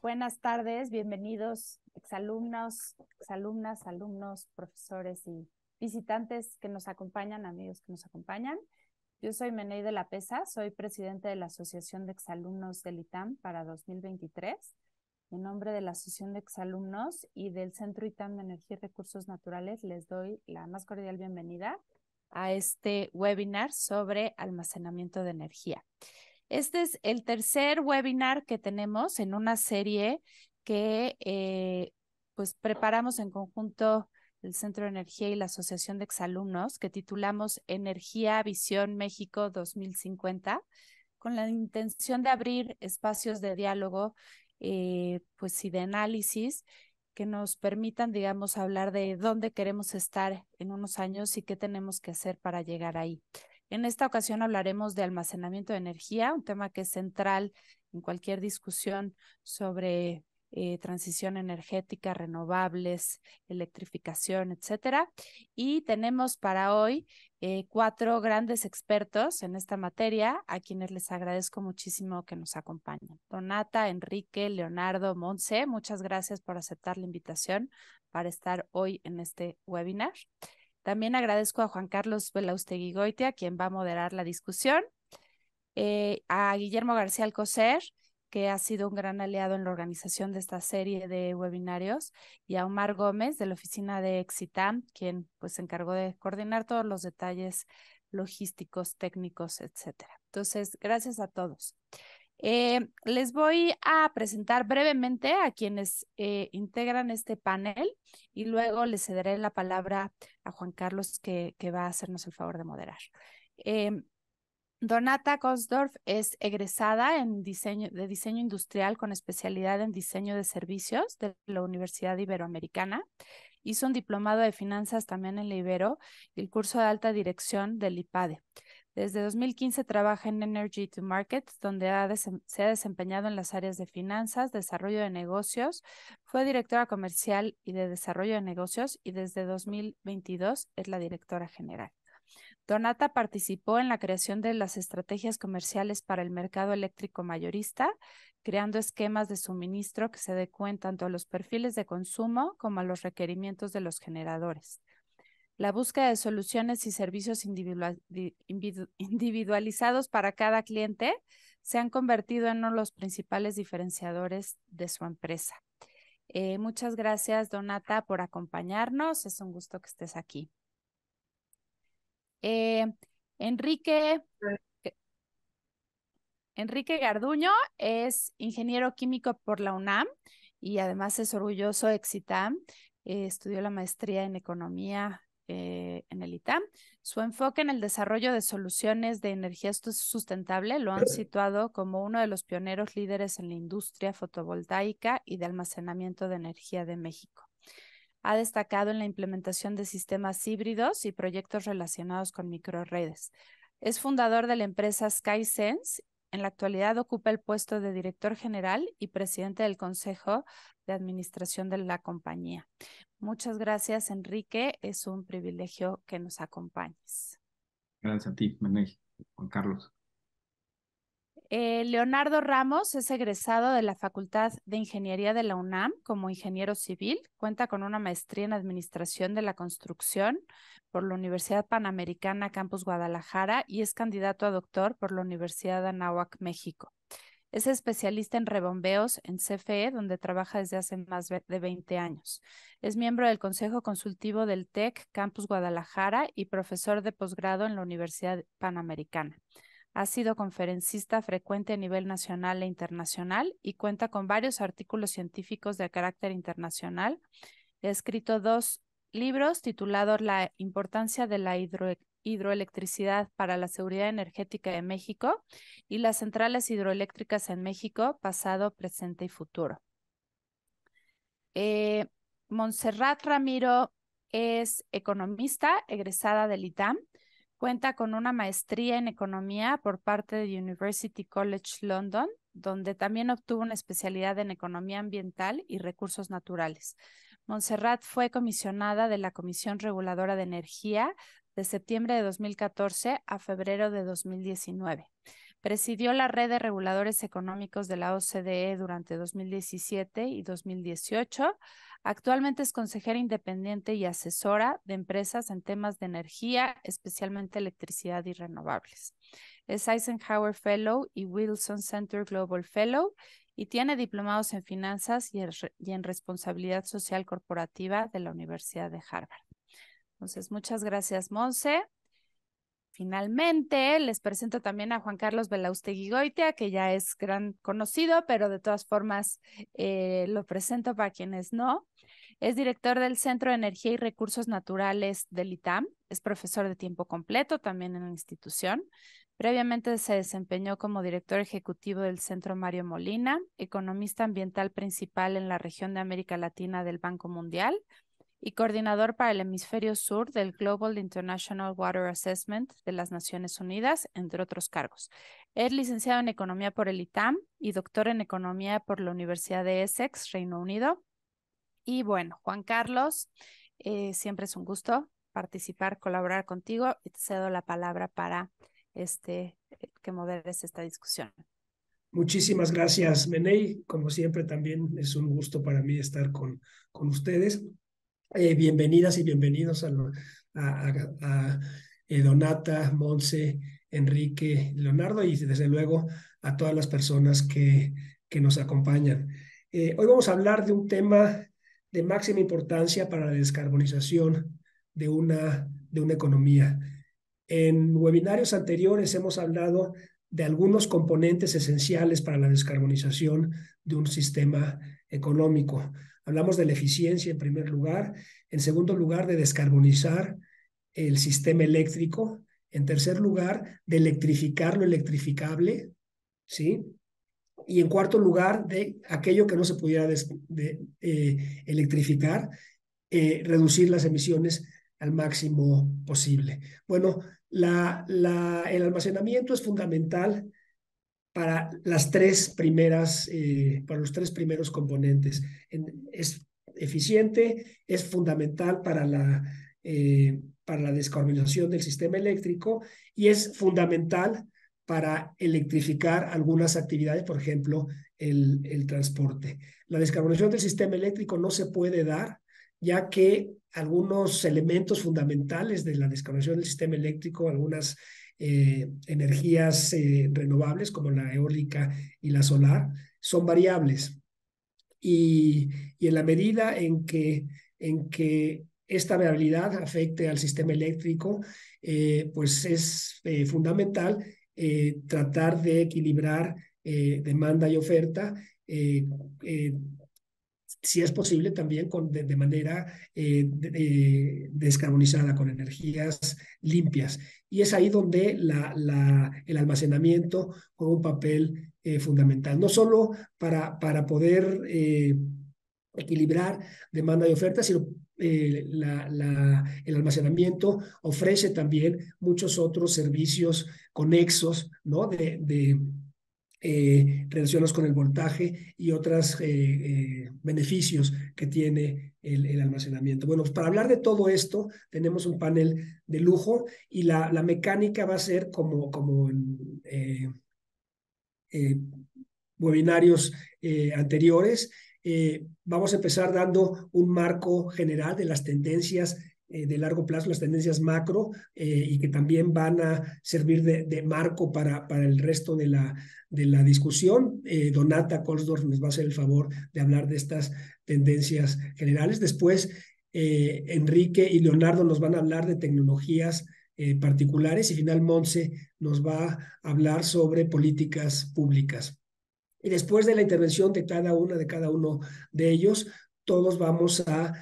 Buenas tardes, bienvenidos exalumnos, exalumnas, alumnos, profesores y visitantes que nos acompañan, amigos que nos acompañan. Yo soy Menei de la Pesa, soy presidente de la Asociación de Exalumnos del ITAM para 2023. En nombre de la Asociación de Exalumnos y del Centro ITAM de Energía y Recursos Naturales, les doy la más cordial bienvenida a este webinar sobre almacenamiento de energía. Este es el tercer webinar que tenemos en una serie que pues preparamos en conjunto el Centro de Energía y la Asociación de Exalumnos, que titulamos Energía Visión México 2050, con la intención de abrir espacios de diálogo pues y de análisis que nos permitan, digamos, hablar de dónde queremos estar en unos años y qué tenemos que hacer para llegar ahí. En esta ocasión hablaremos de almacenamiento de energía, un tema que es central en cualquier discusión sobre transición energética, renovables, electrificación, etcétera. Y tenemos para hoy 4 grandes expertos en esta materia, a quienes les agradezco muchísimo que nos acompañen. Donata, Enrique, Leonardo, Monse, muchas gracias por aceptar la invitación para estar hoy en este webinar. También agradezco a Juan Carlos Belaustegui-Goitia, quien va a moderar la discusión, a Guillermo García Alcocer, que ha sido un gran aliado en la organización de esta serie de webinarios, y a Omar Gómez, de la oficina de Exitam, quien pues se encargó de coordinar todos los detalles logísticos, técnicos, etcétera. Entonces, gracias a todos. Les voy a presentar brevemente a quienes integran este panel y luego les cederé la palabra a Juan Carlos que va a hacernos el favor de moderar. Donata Kosdorf es egresada en diseño industrial con especialidad en diseño de servicios de la Universidad Iberoamericana. Hizo un diplomado de finanzas también en la Ibero y el curso de alta dirección del IPADE. Desde 2015 trabaja en Energy to Market, donde se ha desempeñado en las áreas de finanzas, desarrollo de negocios, fue directora comercial y de desarrollo de negocios y desde 2022 es la directora general. Donata participó en la creación de las estrategias comerciales para el mercado eléctrico mayorista, creando esquemas de suministro que se adecúen tanto a los perfiles de consumo como a los requerimientos de los generadores. La búsqueda de soluciones y servicios individualizados para cada cliente se han convertido en uno de los principales diferenciadores de su empresa. Muchas gracias, Donata, por acompañarnos. Es un gusto que estés aquí. Enrique Garduño es ingeniero químico por la UNAM y además es orgulloso Exitam. Estudió la maestría en economía en el ITAM. Su enfoque en el desarrollo de soluciones de energía sustentable lo han situado como uno de los pioneros líderes en la industria fotovoltaica y de almacenamiento de energía de México. Ha destacado en la implementación de sistemas híbridos y proyectos relacionados con microredes. Es fundador de la empresa SkySense. En la actualidad ocupa el puesto de director general y presidente del Consejo de Administración de la compañía. Muchas gracias, Enrique. Es un privilegio que nos acompañes. Gracias a ti, Menei, Juan Carlos. Leonardo Ramos es egresado de la Facultad de Ingeniería de la UNAM como ingeniero civil. Cuenta con una maestría en Administración de la Construcción por la Universidad Panamericana Campus Guadalajara y es candidato a doctor por la Universidad de Anáhuac, México. Es especialista en rebombeos en CFE, donde trabaja desde hace más de 20 años. Es miembro del Consejo Consultivo del TEC Campus Guadalajara y profesor de posgrado en la Universidad Panamericana. Ha sido conferencista frecuente a nivel nacional e internacional y cuenta con varios artículos científicos de carácter internacional. Ha escrito 2 libros titulados La importancia de la hidroelectricidad para la seguridad energética de México y las centrales hidroeléctricas en México, pasado, presente y futuro. Montserrat Ramiro es economista, egresada del ITAM. Cuenta con una maestría en economía por parte de University College London, donde también obtuvo una especialidad en economía ambiental y recursos naturales. Montserrat fue comisionada de la Comisión Reguladora de Energía de septiembre de 2014 a febrero de 2019. Presidió la red de reguladores económicos de la OCDE durante 2017 y 2018. Actualmente es consejera independiente y asesora de empresas en temas de energía, especialmente electricidad y renovables. Es Eisenhower Fellow y Wilson Center Global Fellow y tiene diplomados en finanzas y en responsabilidad social corporativa de la Universidad de Harvard. Entonces, muchas gracias, Monse. Finalmente, les presento también a Juan Carlos Belaustegui Goitia, que ya es gran conocido, pero de todas formas lo presento para quienes no. Es director del Centro de Energía y Recursos Naturales del ITAM. Es profesor de tiempo completo también en la institución. Previamente se desempeñó como director ejecutivo del Centro Mario Molina, economista ambiental principal en la región de América Latina del Banco Mundial y coordinador para el hemisferio sur del Global International Water Assessment de las Naciones Unidas, entre otros cargos. Es licenciado en Economía por el ITAM y doctor en Economía por la Universidad de Essex, Reino Unido. Y bueno, Juan Carlos, siempre es un gusto participar, colaborar contigo y te cedo la palabra para que moderes esta discusión. Muchísimas gracias, Menei. Como siempre, también es un gusto para mí estar con ustedes. Bienvenidas y bienvenidos a Donata, Monse, Enrique, Leonardo y desde luego a todas las personas que nos acompañan. Hoy vamos a hablar de un tema de máxima importancia para la descarbonización de una economía. En webinarios anteriores hemos hablado de algunos componentes esenciales para la descarbonización de un sistema económico. Hablamos de la eficiencia en primer lugar, en segundo lugar de descarbonizar el sistema eléctrico, en tercer lugar de electrificar lo electrificable, ¿sí? Y en cuarto lugar de aquello que no se pudiera electrificar, reducir las emisiones al máximo posible. Bueno, el almacenamiento es fundamental para los tres primeros componentes. Es eficiente, es fundamental para la descarbonización del sistema eléctrico y es fundamental para electrificar algunas actividades, por ejemplo, el transporte. La descarbonización del sistema eléctrico no se puede dar, ya que algunos elementos fundamentales de la descarbonización del sistema eléctrico, algunas energías renovables como la eólica y la solar, son variables. Y en la medida en que esta variabilidad afecte al sistema eléctrico, pues es fundamental tratar de equilibrar demanda y oferta, si es posible también de manera descarbonizada, con energías limpias. Y es ahí donde el almacenamiento juega un papel fundamental, no solo para poder equilibrar demanda y oferta, sino el almacenamiento ofrece también muchos otros servicios conexos, ¿no? Relacionados con el voltaje y otros beneficios que tiene el almacenamiento. Bueno, pues para hablar de todo esto tenemos un panel de lujo y la mecánica va a ser como en webinarios anteriores. Vamos a empezar dando un marco general de las tendencias de largo plazo, las tendencias macro, y que también van a servir de marco para el resto de la discusión. Donata Kolsdorf nos va a hacer el favor de hablar de estas tendencias generales. Después, Enrique y Leonardo nos van a hablar de tecnologías particulares y final Monse nos va a hablar sobre políticas públicas. Y después de la intervención de cada uno de ellos, todos vamos a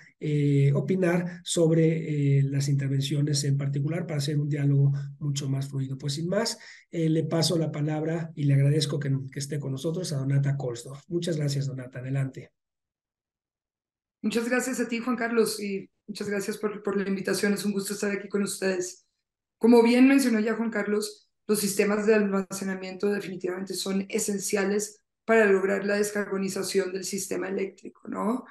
opinar sobre las intervenciones en particular para hacer un diálogo mucho más fluido. Pues sin más, le paso la palabra y le agradezco que esté con nosotros a Donata Kolsdorf. Muchas gracias, Donata. Adelante. Muchas gracias a ti, Juan Carlos, y muchas gracias por la invitación. Es un gusto estar aquí con ustedes. Como bien mencionó ya Juan Carlos, los sistemas de almacenamiento definitivamente son esenciales para lograr la descarbonización del sistema eléctrico, ¿no?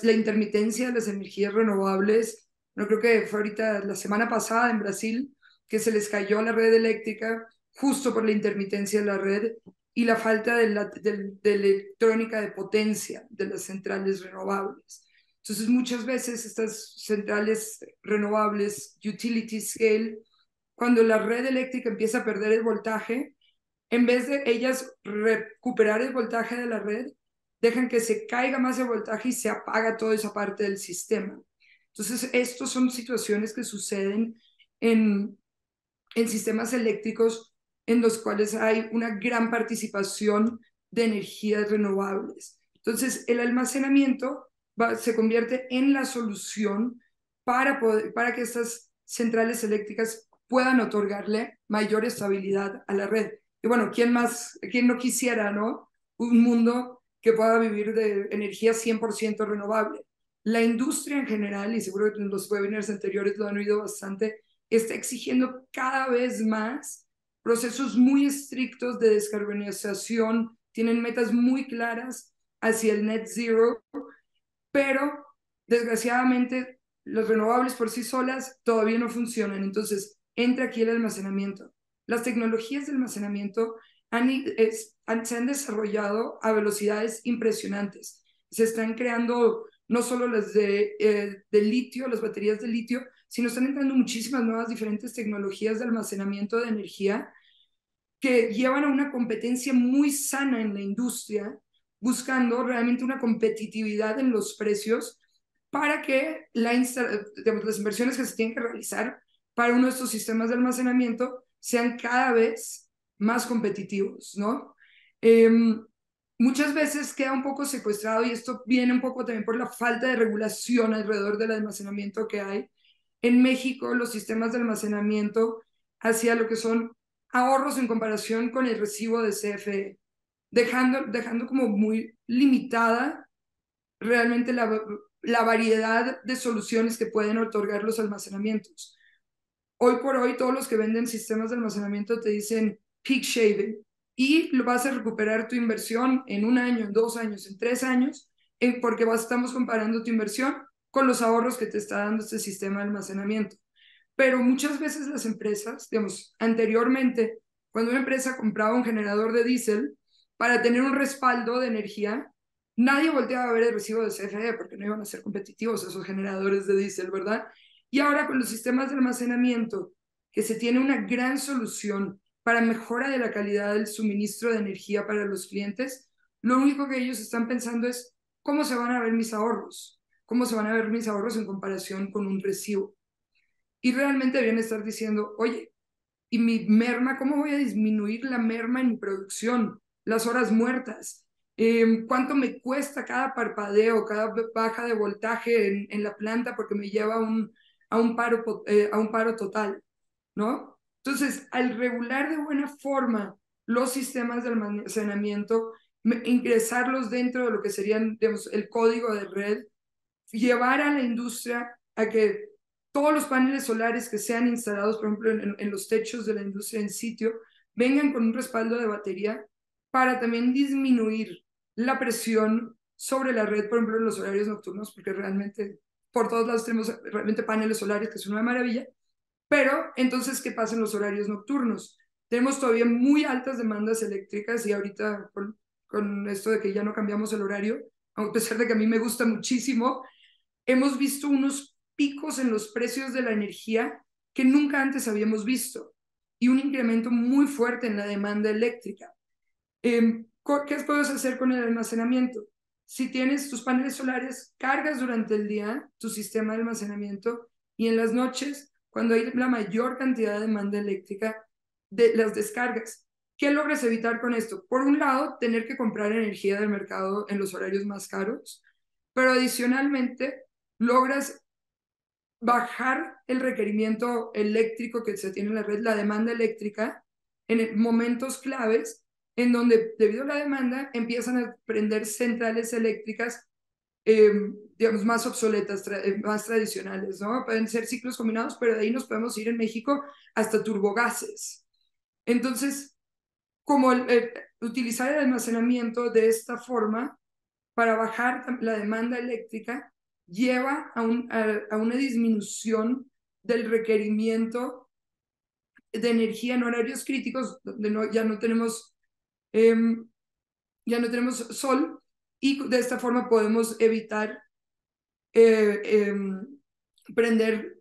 La intermitencia de las energías renovables, no creo que fue ahorita la semana pasada en Brasil que se les cayó la red eléctrica justo por la intermitencia de la red y la falta de electrónica de potencia de las centrales renovables. Entonces, muchas veces estas centrales renovables, utility scale, cuando la red eléctrica empieza a perder el voltaje, en vez de ellas recuperar el voltaje de la red, dejan que se caiga más el voltaje y se apaga toda esa parte del sistema. Entonces, estas son situaciones que suceden en sistemas eléctricos en los cuales hay una gran participación de energías renovables. Entonces, el almacenamiento se convierte en la solución para que estas centrales eléctricas puedan otorgarle mayor estabilidad a la red. Y bueno, ¿quién no quisiera, ¿no? Un mundo que pueda vivir de energía 100% renovable. La industria en general, y seguro que en los webinars anteriores lo han oído bastante, está exigiendo cada vez más procesos muy estrictos de descarbonización, tienen metas muy claras hacia el net zero, pero desgraciadamente los renovables por sí solas todavía no funcionan. Entonces, entra aquí el almacenamiento. Las tecnologías de almacenamiento se han desarrollado a velocidades impresionantes. Se están creando no solo las de litio, las baterías de litio, sino están entrando muchísimas nuevas diferentes tecnologías de almacenamiento de energía que llevan a una competencia muy sana en la industria, buscando realmente una competitividad en los precios para que las inversiones que se tienen que realizar para uno de estos sistemas de almacenamiento sean cada vez más competitivos, ¿no? Muchas veces queda un poco secuestrado, y esto viene un poco también por la falta de regulación alrededor del almacenamiento que hay. En México, los sistemas de almacenamiento hacia lo que son ahorros en comparación con el recibo de CFE, dejando como muy limitada realmente la variedad de soluciones que pueden otorgar los almacenamientos. Hoy por hoy, todos los que venden sistemas de almacenamiento te dicen peak shaving, y lo vas a recuperar tu inversión en 1 año, en 2 años, en 3 años, porque estamos comparando tu inversión con los ahorros que te está dando este sistema de almacenamiento. Pero muchas veces las empresas, digamos, anteriormente, cuando una empresa compraba un generador de diésel para tener un respaldo de energía, nadie volteaba a ver el recibo de CFE porque no iban a ser competitivos esos generadores de diésel, ¿verdad? Y ahora con los sistemas de almacenamiento, que se tiene una gran solución para mejora de la calidad del suministro de energía para los clientes, lo único que ellos están pensando es cómo se van a ver mis ahorros, cómo se van a ver mis ahorros en comparación con un recibo. Y realmente deben estar diciendo, oye, ¿y mi merma? ¿Cómo voy a disminuir la merma en mi producción? Las horas muertas. ¿Cuánto me cuesta cada parpadeo, cada baja de voltaje en la planta porque me lleva a un paro total, ¿no? Entonces, al regular de buena forma los sistemas de almacenamiento, ingresarlos dentro de lo que serían, digamos, el código de red, llevar a la industria a que todos los paneles solares que sean instalados, por ejemplo, en los techos de la industria en sitio, vengan con un respaldo de batería para también disminuir la presión sobre la red, por ejemplo, en los horarios nocturnos, porque realmente por todos lados tenemos realmente paneles solares, que es una maravilla, pero entonces, ¿qué pasa en los horarios nocturnos? Tenemos todavía muy altas demandas eléctricas, y ahorita con esto de que ya no cambiamos el horario, a pesar de que a mí me gusta muchísimo, hemos visto unos picos en los precios de la energía que nunca antes habíamos visto, y un incremento muy fuerte en la demanda eléctrica. ¿Qué puedes hacer con el almacenamiento? Si tienes tus paneles solares, cargas durante el día tu sistema de almacenamiento, y en las noches, cuando hay la mayor cantidad de demanda eléctrica, las descargas. ¿Qué logras evitar con esto? Por un lado, tener que comprar energía del mercado en los horarios más caros, pero adicionalmente logras bajar el requerimiento eléctrico que se tiene en la red, la demanda eléctrica, en momentos claves en donde, debido a la demanda, empiezan a prender centrales eléctricas, digamos, más obsoletas, más tradicionales, ¿no? Pueden ser ciclos combinados, pero de ahí nos podemos ir en México hasta turbogases. Entonces, como utilizar el almacenamiento de esta forma para bajar la demanda eléctrica lleva a una disminución del requerimiento de energía en horarios críticos, donde ya no tenemos sol, y de esta forma podemos evitar prender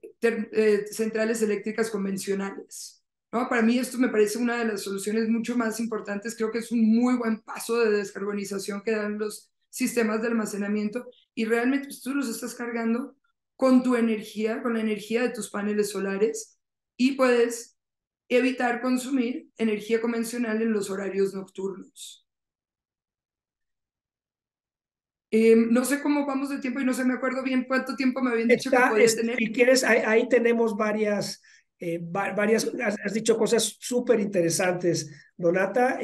centrales eléctricas convencionales, ¿no? Para mí esto me parece una de las soluciones mucho más importantes. Creo que es un muy buen paso de descarbonización que dan los sistemas de almacenamiento, y realmente pues, tú los estás cargando con tu energía, con la energía de tus paneles solares, y puedes evitar consumir energía convencional en los horarios nocturnos. No sé cómo vamos de tiempo y no se me acuerdo bien cuánto tiempo me habían dicho que podía tener. Si quieres, ahí tenemos varias, has dicho cosas súper interesantes, Donata,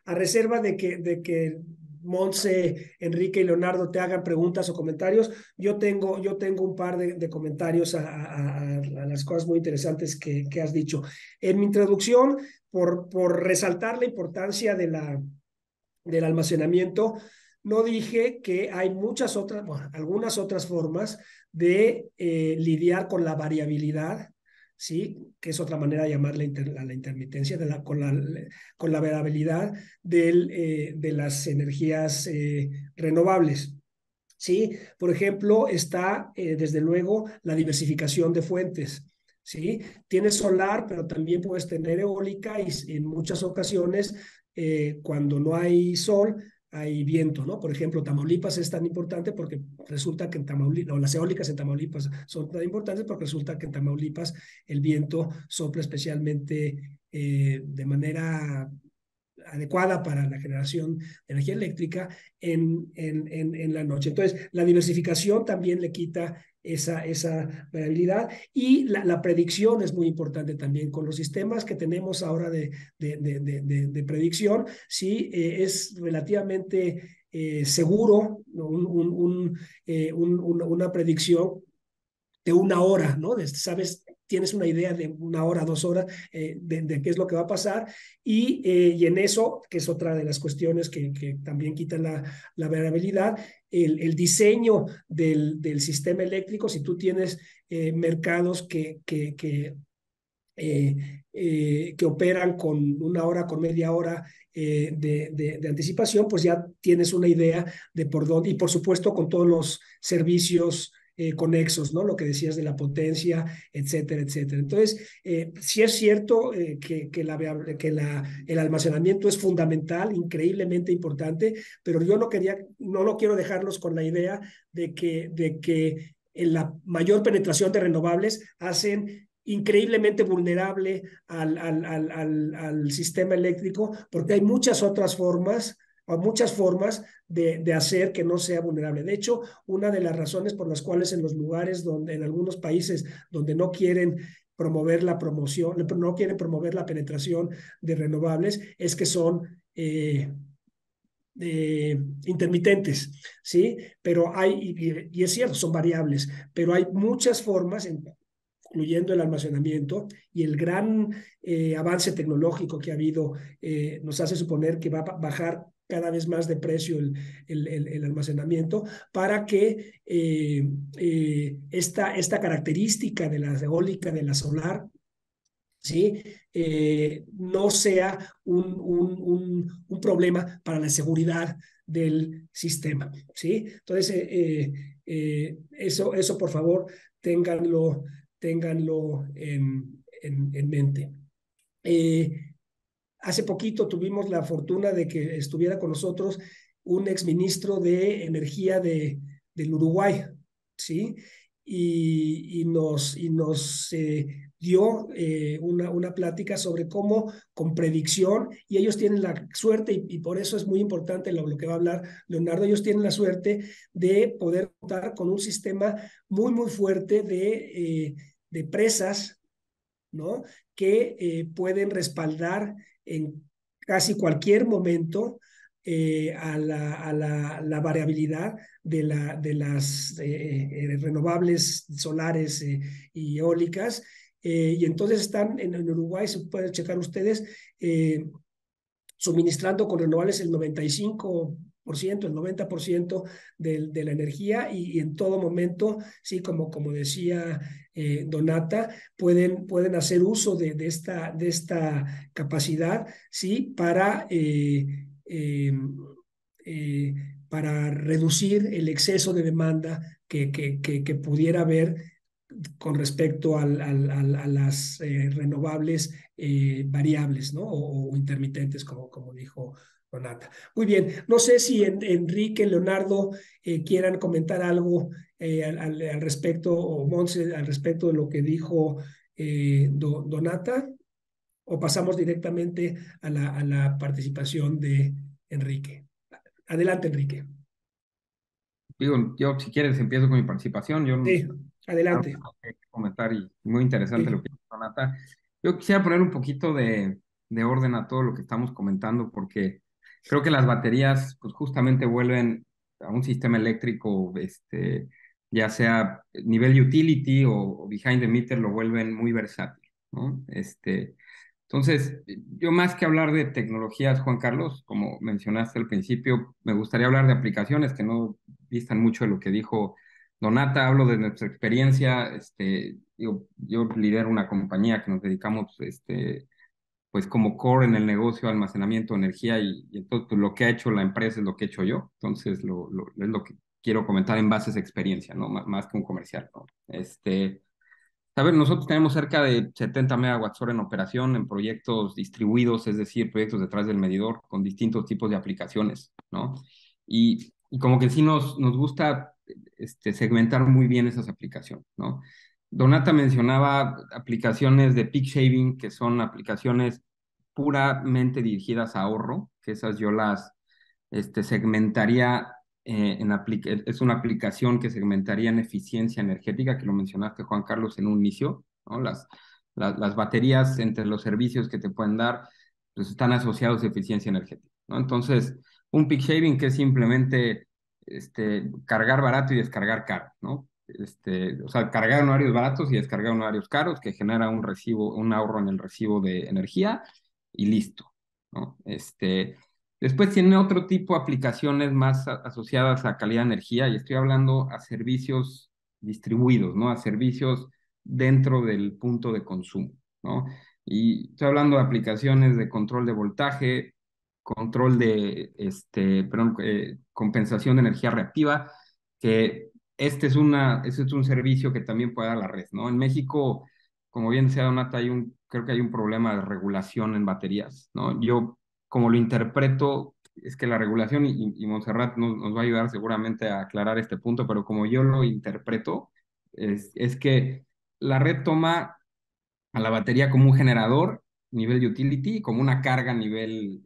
a reserva de que Montse, Enrique y Leonardo te hagan preguntas o comentarios. Yo tengo un par de comentarios a las cosas muy interesantes que has dicho. En mi introducción, por resaltar la importancia del almacenamiento, no dije que hay muchas otras, bueno, algunas otras formas de lidiar con la variabilidad, ¿sí? Que es otra manera de llamar la intermitencia, con la variabilidad de las energías renovables. ¿Sí? Por ejemplo, está desde luego la diversificación de fuentes. ¿Sí? Tienes solar, pero también puedes tener eólica, y en muchas ocasiones, cuando no hay sol, hay viento, ¿no? Por ejemplo, Tamaulipas es tan importante porque resulta que en Tamaulipas, o las eólicas en Tamaulipas son tan importantes porque resulta que en Tamaulipas el viento sopla especialmente de manera adecuada para la generación de energía eléctrica en la noche. Entonces, la diversificación también le quita esa variabilidad, y la predicción es muy importante también. Con los sistemas que tenemos ahora de predicción, sí, es relativamente seguro una predicción de una hora, ¿no? Sabes, tienes una idea de una hora, 2 horas de qué es lo que va a pasar, y en eso, que es otra de las cuestiones que también quitan la variabilidad, el diseño del sistema eléctrico. Si tú tienes mercados que operan con una hora, con media hora de anticipación, pues ya tienes una idea de por dónde, y por supuesto con todos los servicios conexos, ¿no? Lo que decías de la potencia, etcétera, etcétera. Entonces, sí es cierto el almacenamiento es fundamental, increíblemente importante, pero yo no quiero dejarlos con la idea de que en la mayor penetración de renovables hacen increíblemente vulnerable al sistema eléctrico, porque hay muchas otras formas o muchas formas de hacer que no sea vulnerable. De hecho, una de las razones por las cuales en los lugares donde, en algunos países donde no quieren promover la promoción, no quieren promover la penetración de renovables, es que son intermitentes, ¿sí? Pero y es cierto, son variables, pero hay muchas formas, incluyendo el almacenamiento, y el gran avance tecnológico que ha habido nos hace suponer que va a bajar cada vez más de precio el almacenamiento, para que esta característica de la eólica, de la solar, ¿sí? No sea un problema para la seguridad del sistema, ¿sí? Entonces, eso por favor, ténganlo en mente. Hace poquito tuvimos la fortuna de que estuviera con nosotros un exministro de Energía del Uruguay, ¿sí? Y nos dio una plática sobre cómo, con predicción, y ellos tienen la suerte, y por eso es muy importante lo que va a hablar Leonardo, ellos tienen la suerte de poder contar con un sistema muy, muy fuerte de presas, ¿no? Que pueden respaldar en casi cualquier momento a la variabilidad de las renovables solares y eólicas. Y entonces están en Uruguay, se pueden checar ustedes, suministrando con renovables el 95 el 90% de la energía y en todo momento, sí, como decía Donata, pueden hacer uso de esta capacidad, sí, eh, para reducir el exceso de demanda que pudiera haber con respecto a las renovables variables, ¿no? O intermitentes, como dijo Donata. Muy bien, no sé si Enrique, Leonardo quieran comentar algo al respecto, o Montse, al respecto de lo que dijo Donata, o pasamos directamente a la participación de Enrique. Adelante, Enrique. Digo, yo si quieres empiezo con mi participación. Yo Sí, adelante. algo que comentar y muy interesante Sí. lo que dijo Donata. Yo quisiera poner un poquito de orden a todo lo que estamos comentando porque creo que las baterías pues justamente vuelven a un sistema eléctrico, ya sea nivel utility o behind the meter, lo vuelven muy versátil, ¿no? Entonces, yo más que hablar de tecnologías, Juan Carlos, como mencionaste al principio, me gustaría hablar de aplicaciones que no distan mucho de lo que dijo Donata. Hablo de nuestra experiencia. Yo lidero una compañía que nos dedicamos, pues como core en el negocio de almacenamiento de energía y entonces pues, lo que ha hecho la empresa es lo que he hecho yo. Entonces, es lo que quiero comentar en base a esa experiencia, ¿no? Más que un comercial, ¿no? A ver, nosotros tenemos cerca de 70 megawatts hora en operación en proyectos distribuidos, es decir, proyectos detrás del medidor con distintos tipos de aplicaciones, ¿no? Y como que sí nos gusta segmentar muy bien esas aplicaciones, ¿no? Donata mencionaba aplicaciones de peak shaving, que son aplicaciones puramente dirigidas a ahorro, que esas yo las segmentaría es una aplicación que segmentaría en eficiencia energética, que lo mencionaste, Juan Carlos, en un inicio, ¿no? Las baterías entre los servicios que te pueden dar, pues están asociados a eficiencia energética, ¿no? Entonces, un peak shaving que es simplemente cargar barato y descargar caro, ¿no? O sea, cargar en horarios baratos y descargar en horarios caros, que genera un ahorro en el recibo de energía y listo, ¿no? Después tiene otro tipo de aplicaciones más asociadas a calidad de energía y estoy hablando a servicios distribuidos, ¿no? A servicios dentro del punto de consumo, ¿no? Y estoy hablando de aplicaciones de control de voltaje, control de, compensación de energía reactiva, que este es un servicio que también puede dar la red, ¿no? En México, como bien decía Donata, creo que hay un problema de regulación en baterías, ¿no? Yo como lo interpreto, es que la regulación, y Montserrat nos va a ayudar seguramente a aclarar este punto, pero como yo lo interpreto, es que la red toma a la batería como un generador, nivel utility, y como una carga nivel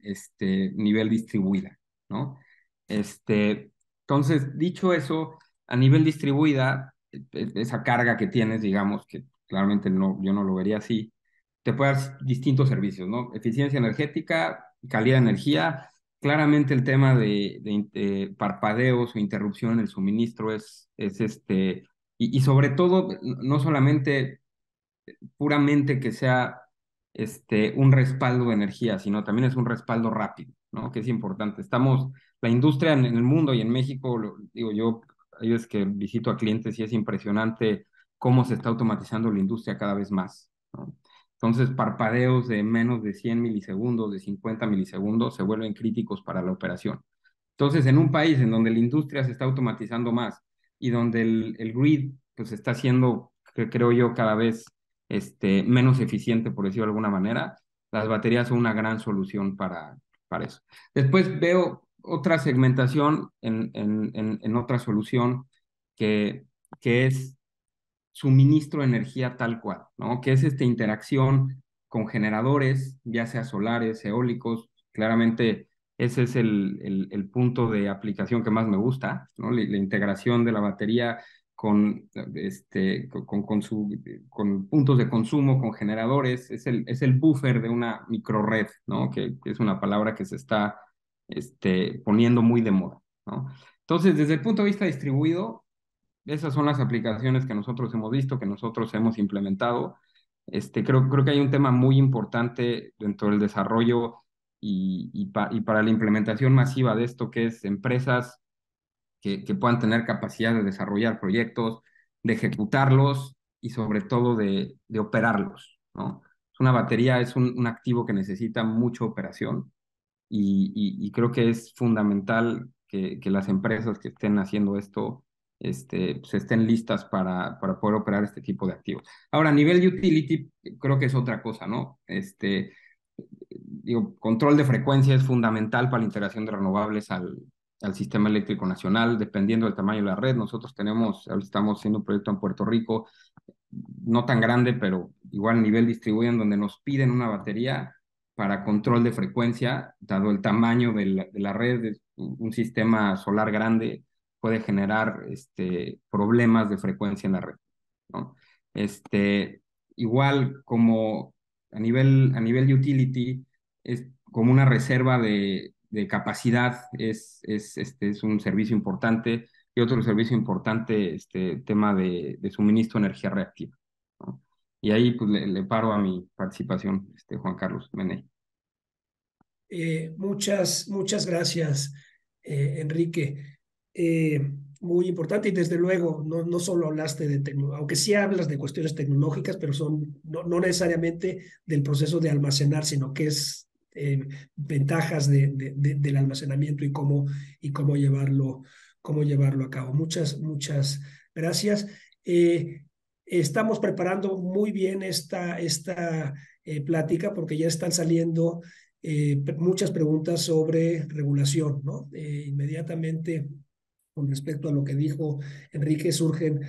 distribuida, ¿no? Entonces, dicho eso, a nivel distribuida, esa carga que tienes, digamos, que claramente yo no lo vería así, te puede dar distintos servicios, ¿no? Eficiencia energética, calidad de energía. Claramente el tema de parpadeos o interrupción en el suministro y sobre todo, no solamente puramente que sea un respaldo de energía, sino también es un respaldo rápido, ¿no? Que es importante. La industria en el mundo y en México, digo yo, hay veces que visito a clientes y es impresionante cómo se está automatizando la industria cada vez más, ¿no? Entonces, parpadeos de menos de 100 milisegundos, de 50 milisegundos, se vuelven críticos para la operación. Entonces, en un país en donde la industria se está automatizando más y donde el grid pues está siendo, creo yo, cada vez menos eficiente, por decirlo de alguna manera, las baterías son una gran solución para eso. Después veo otra segmentación en otra solución que es suministro de energía tal cual, ¿no? Que es esta interacción con generadores, ya sea solares, eólicos. Claramente ese es el punto de aplicación que más me gusta, ¿no? La integración de la batería con, con puntos de consumo, con generadores, es el buffer de una microred, ¿no? Que es una palabra que se está poniendo muy de moda, ¿no? Entonces, desde el punto de vista distribuido, esas son las aplicaciones que nosotros hemos visto, que nosotros hemos implementado. Creo que hay un tema muy importante dentro del desarrollo y para la implementación masiva de esto, que es empresas que puedan tener capacidad de desarrollar proyectos, de ejecutarlos y sobre todo de operarlos, ¿no? Una batería es un activo que necesita mucha operación y creo que es fundamental que las empresas que estén haciendo esto pues estén listas para poder operar este tipo de activos. Ahora, a nivel utility, creo que es otra cosa, ¿no? Digo, control de frecuencia es fundamental para la integración de renovables al sistema eléctrico nacional, dependiendo del tamaño de la red. Nosotros ahora estamos haciendo un proyecto en Puerto Rico, no tan grande, pero igual a nivel distribuido, en donde nos piden una batería para control de frecuencia, dado el tamaño de la red. Un sistema solar grande puede generar problemas de frecuencia en la red, ¿no? Igual como a nivel utility, es como una reserva de capacidad, es un servicio importante. Y otro servicio importante, tema de suministro de energía reactiva, ¿no? Y ahí pues le paro a mi participación, Juan Carlos Meney. Muchas gracias, Enrique. Muy importante y desde luego no solo hablaste de tecnología, aunque sí hablas de cuestiones tecnológicas, pero son no necesariamente del proceso de almacenar, sino que es ventajas del almacenamiento y cómo llevarlo a cabo. Muchas gracias. Estamos preparando muy bien esta plática porque ya están saliendo muchas preguntas sobre regulación, ¿no? Inmediatamente, con respecto a lo que dijo Enrique, surgen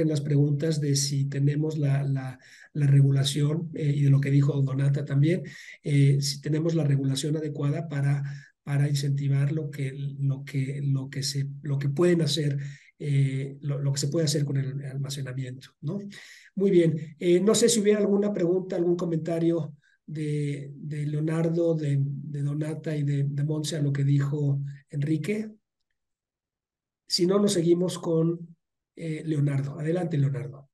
las preguntas de si tenemos la regulación, y de lo que dijo Donata también, si tenemos la regulación adecuada para incentivar lo que pueden hacer, lo que se puede hacer con el almacenamiento, ¿no? Muy bien. No sé si hubiera alguna pregunta, algún comentario de Leonardo, de Donata y de Montse a lo que dijo Enrique. Si no, nos seguimos con Leonardo. Adelante, Leonardo.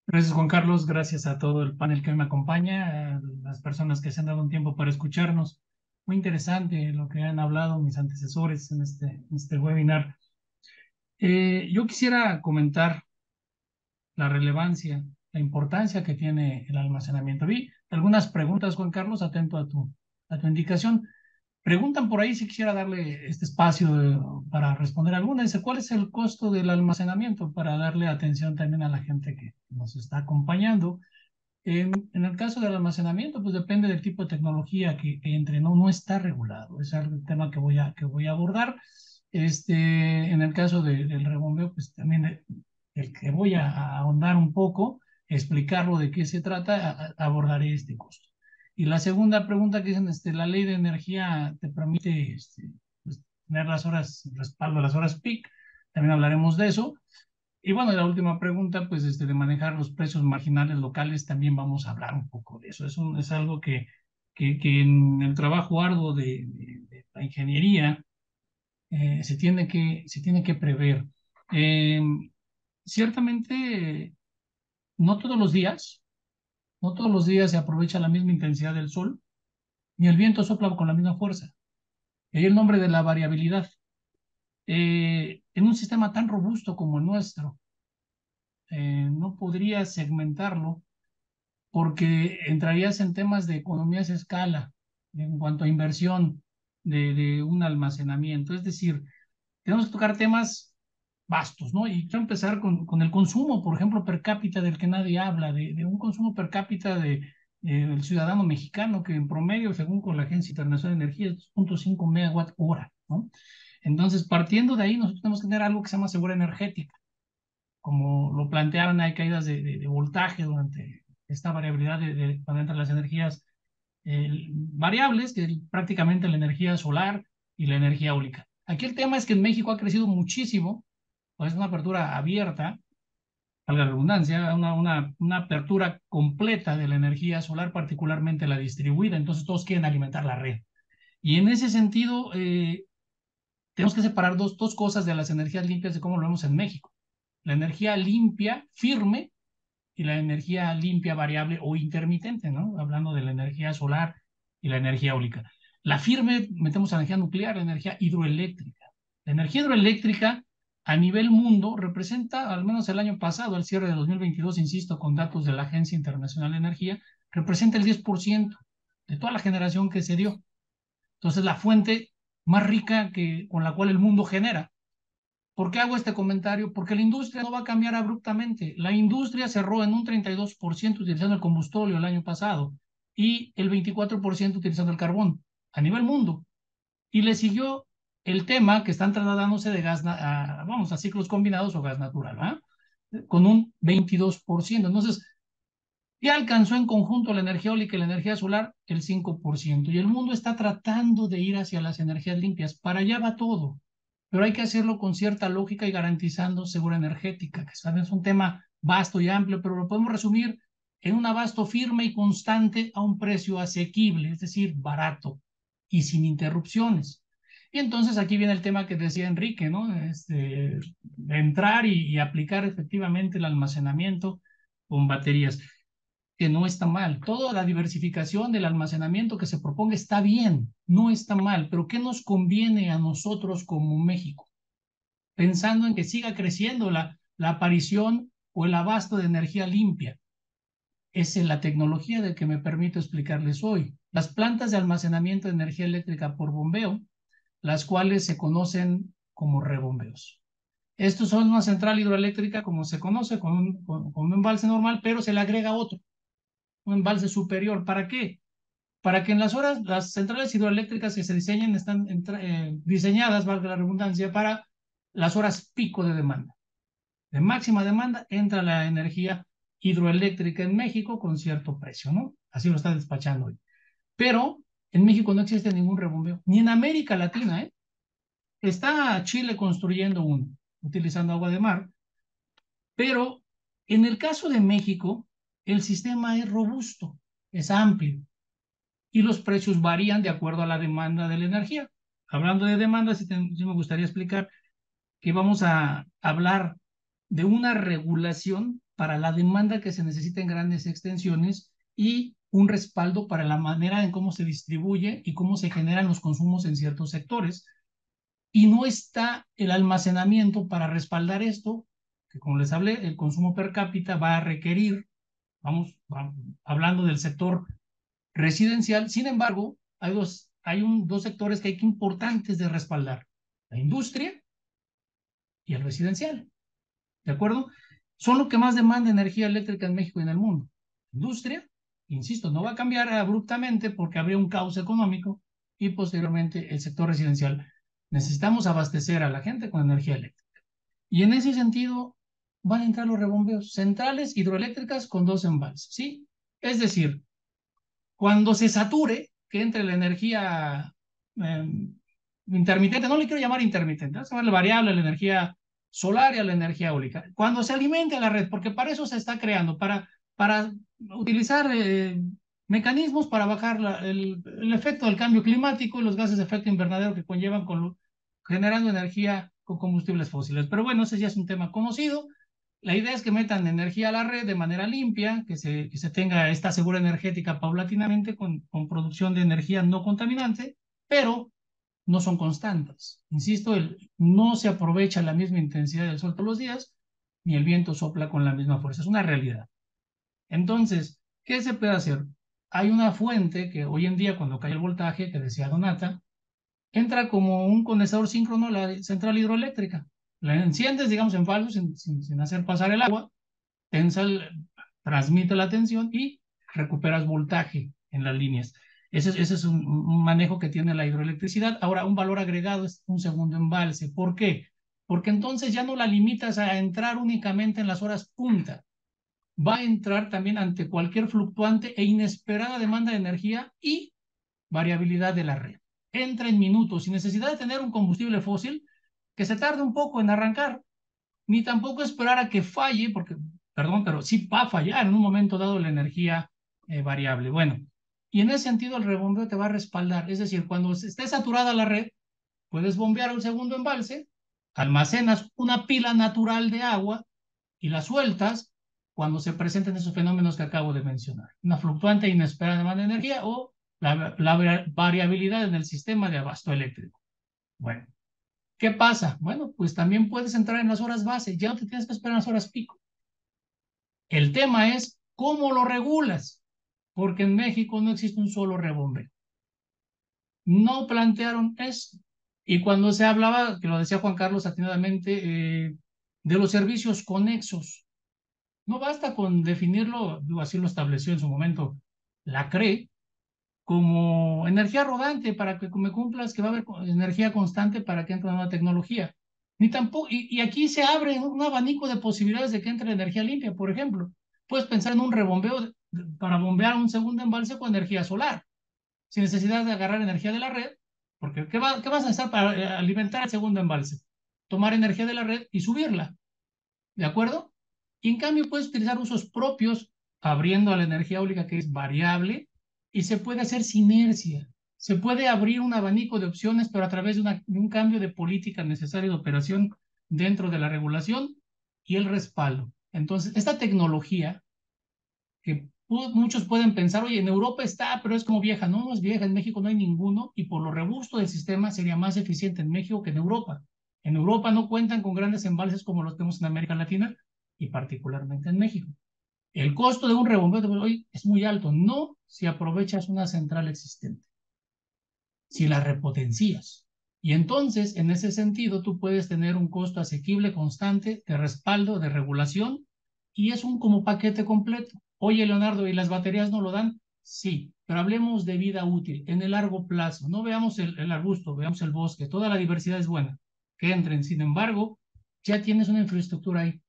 Gracias, Juan Carlos. Gracias a todo el panel que me acompaña, a las personas que se han dado un tiempo para escucharnos. Muy interesante lo que han hablado mis antecesores en este webinar. Yo quisiera comentar la relevancia, la importancia que tiene el almacenamiento. Vi algunas preguntas, Juan Carlos, atento a tu indicación. Preguntan por ahí si quisiera darle este espacio para responder alguna. Dice, ¿cuál es el costo del almacenamiento? Para darle atención también a la gente que nos está acompañando. En el caso del almacenamiento, pues depende del tipo de tecnología que entre. No está regulado. Es el tema que voy a abordar. En el caso del rebombeo, pues también el que voy a ahondar un poco, explicarlo de qué se trata, abordaré este costo. Y la segunda pregunta que dicen, la ley de energía te permite pues, tener las horas, respaldo a las horas peak, también hablaremos de eso. Y bueno, la última pregunta, pues de manejar los precios marginales locales, también vamos a hablar un poco de eso. Es algo que en el trabajo arduo de la ingeniería se tiene que prever. Ciertamente, no todos los días se aprovecha la misma intensidad del sol, ni el viento sopla con la misma fuerza. Y ahí el nombre de la variabilidad. En un sistema tan robusto como el nuestro, no podrías segmentarlo porque entrarías en temas de economías de escala en cuanto a inversión de un almacenamiento. Es decir, tenemos que tocar temas vastos, ¿no? Y quiero empezar con el consumo, por ejemplo, per cápita, del que nadie habla, de un consumo per cápita del ciudadano mexicano, que en promedio, según con la Agencia Internacional de Energía, es 2.5 megawatt hora, ¿no? Entonces, partiendo de ahí, nosotros tenemos que tener algo que se llama seguridad energética. Como lo planteaban, hay caídas de voltaje durante esta variabilidad cuando entran las energías variables, que es prácticamente la energía solar y la energía eólica. Aquí el tema es que en México ha crecido muchísimo, es una apertura abierta, valga la redundancia, una apertura completa de la energía solar, particularmente la distribuida, entonces todos quieren alimentar la red. Y en ese sentido, tenemos que separar dos cosas de las energías limpias de cómo lo vemos en México. La energía limpia, firme, y la energía limpia, variable o intermitente, ¿no? Hablando de la energía solar y la energía eólica. La firme metemos a la energía nuclear, la energía hidroeléctrica. La energía hidroeléctrica a nivel mundo representa, al menos el año pasado, al cierre de 2022, insisto, con datos de la Agencia Internacional de Energía, representa el 10% de toda la generación que se dio. Entonces, la fuente más rica con la cual el mundo genera. ¿Por qué hago este comentario? Porque la industria no va a cambiar abruptamente. La industria cerró en un 32% utilizando el combustible el año pasado y el 24% utilizando el carbón a nivel mundo. Y le siguió el tema que están trasladándose de gas, a ciclos combinados o gas natural, ¿verdad? Con un 22%. Entonces, ya alcanzó en conjunto la energía eólica y la energía solar el 5%. Y el mundo está tratando de ir hacia las energías limpias. Para allá va todo. Pero hay que hacerlo con cierta lógica y garantizando seguridad energética, que es un tema vasto y amplio, pero lo podemos resumir en un abasto firme y constante a un precio asequible, es decir, barato y sin interrupciones. Y entonces aquí viene el tema que decía Enrique, ¿no? De entrar y aplicar efectivamente el almacenamiento con baterías, que no está mal. Toda la diversificación del almacenamiento que se proponga está bien, no está mal, pero ¿qué nos conviene a nosotros como México? Pensando en que siga creciendo la aparición o el abasto de energía limpia. Es en la tecnología de que me permito explicarles hoy. Las plantas de almacenamiento de energía eléctrica por bombeo, las cuales se conocen como rebombeos. Estos son una central hidroeléctrica, como se conoce, con un embalse normal, pero se le agrega otro, un embalse superior. ¿Para qué? Para que en las centrales hidroeléctricas que se diseñen están diseñadas, valga la redundancia, para las horas pico de demanda. De máxima demanda entra la energía hidroeléctrica en México con cierto precio, ¿no? Así lo está despachando hoy. Pero en México no existe ningún rebombeo, ni en América Latina, ¿eh? Está Chile construyendo uno, utilizando agua de mar, pero en el caso de México, el sistema es robusto, es amplio, y los precios varían de acuerdo a la demanda de la energía. Hablando de demanda, sí me gustaría explicar que vamos a hablar de una regulación para la demanda que se necesita en grandes extensiones y un respaldo para la manera en cómo se distribuye y cómo se generan los consumos en ciertos sectores. Y no está el almacenamiento para respaldar esto, que como les hablé, el consumo per cápita va a requerir, vamos hablando del sector residencial. Sin embargo, hay dos sectores que hay que importantes de respaldar: la industria y el residencial. ¿De acuerdo? Son lo que más demanda energía eléctrica en México y en el mundo. Industria, insisto, no va a cambiar abruptamente porque habría un caos económico, y posteriormente el sector residencial. Necesitamos abastecer a la gente con energía eléctrica. Y en ese sentido van a entrar los rebombeos, centrales hidroeléctricas con 2 embalses, ¿sí? Es decir, cuando se sature, que entre la energía intermitente, no le quiero llamar intermitente, vamos a llamarle variable a la energía solar y a la energía eólica. Cuando se alimente a la red, porque para eso se está creando, para utilizar mecanismos para bajar el efecto del cambio climático y los gases de efecto invernadero que conllevan generando energía con combustibles fósiles. Pero bueno, ese ya es un tema conocido. La idea es que metan energía a la red de manera limpia, que se tenga esta seguridad energética paulatinamente con producción de energía no contaminante, pero no son constantes. Insisto, no se aprovecha la misma intensidad del sol todos los días, ni el viento sopla con la misma fuerza. Es una realidad. Entonces, ¿qué se puede hacer? Hay una fuente que hoy en día, cuando cae el voltaje, que decía Donata, entra como un condensador síncrono a la central hidroeléctrica. La enciendes, digamos, en falso, sin hacer pasar el agua, transmite la tensión y recuperas voltaje en las líneas. Ese es un manejo que tiene la hidroelectricidad. Ahora, un valor agregado es un segundo embalse. ¿Por qué? Porque entonces ya no la limitas a entrar únicamente en las horas punta. Va a entrar también ante cualquier fluctuante e inesperada demanda de energía y variabilidad de la red. Entra en minutos, sin necesidad de tener un combustible fósil que se tarde un poco en arrancar, ni tampoco esperar a que falle, porque, perdón, pero sí va a fallar en un momento dado la energía variable. Bueno, y en ese sentido el rebombeo te va a respaldar. Es decir, cuando esté saturada la red, puedes bombear un segundo embalse, almacenas una pila natural de agua y la sueltas cuando se presenten esos fenómenos que acabo de mencionar. Una fluctuante e inesperada demanda de energía o la variabilidad en el sistema de abasto eléctrico. Bueno, ¿qué pasa? Bueno, pues también puedes entrar en las horas base, ya no te tienes que esperar en las horas pico. El tema es cómo lo regulas, porque en México no existe un solo rebombeo. No plantearon eso. Y cuando se hablaba, que lo decía Juan Carlos atinadamente, de los servicios conexos, no basta con definirlo, así lo estableció en su momento la CRE, como energía rodante para que me cumplas que va a haber energía constante para que entre nueva tecnología. Ni tampoco, y aquí se abre un abanico de posibilidades de que entre energía limpia, por ejemplo. Puedes pensar en un rebombeo para bombear un segundo embalse con energía solar, sin necesidad de agarrar energía de la red, porque ¿qué vas a necesitar para alimentar el segundo embalse? Tomar energía de la red y subirla, ¿de acuerdo? Y en cambio puedes utilizar usos propios, abriendo a la energía eólica que es variable, y se puede hacer sinergia. Se puede abrir un abanico de opciones, pero a través de un cambio de política necesaria de operación dentro de la regulación y el respaldo. Entonces, esta tecnología que muchos pueden pensar, oye, en Europa está, pero es como vieja. No, no es vieja, en México no hay ninguno, y por lo robusto del sistema sería más eficiente en México que en Europa. En Europa no cuentan con grandes embalses como los tenemos en América Latina y particularmente en México. El costo de un rebombeo hoy es muy alto, no si aprovechas una central existente, si la repotencias. Y entonces, en ese sentido, tú puedes tener un costo asequible, constante, de respaldo, de regulación, y es un como paquete completo. Oye, Leonardo, ¿y las baterías no lo dan? Sí, pero hablemos de vida útil, en el largo plazo. No veamos el arbusto, veamos el bosque. Toda la diversidad es buena. Que entren. Sin embargo, ya tienes una infraestructura ahí.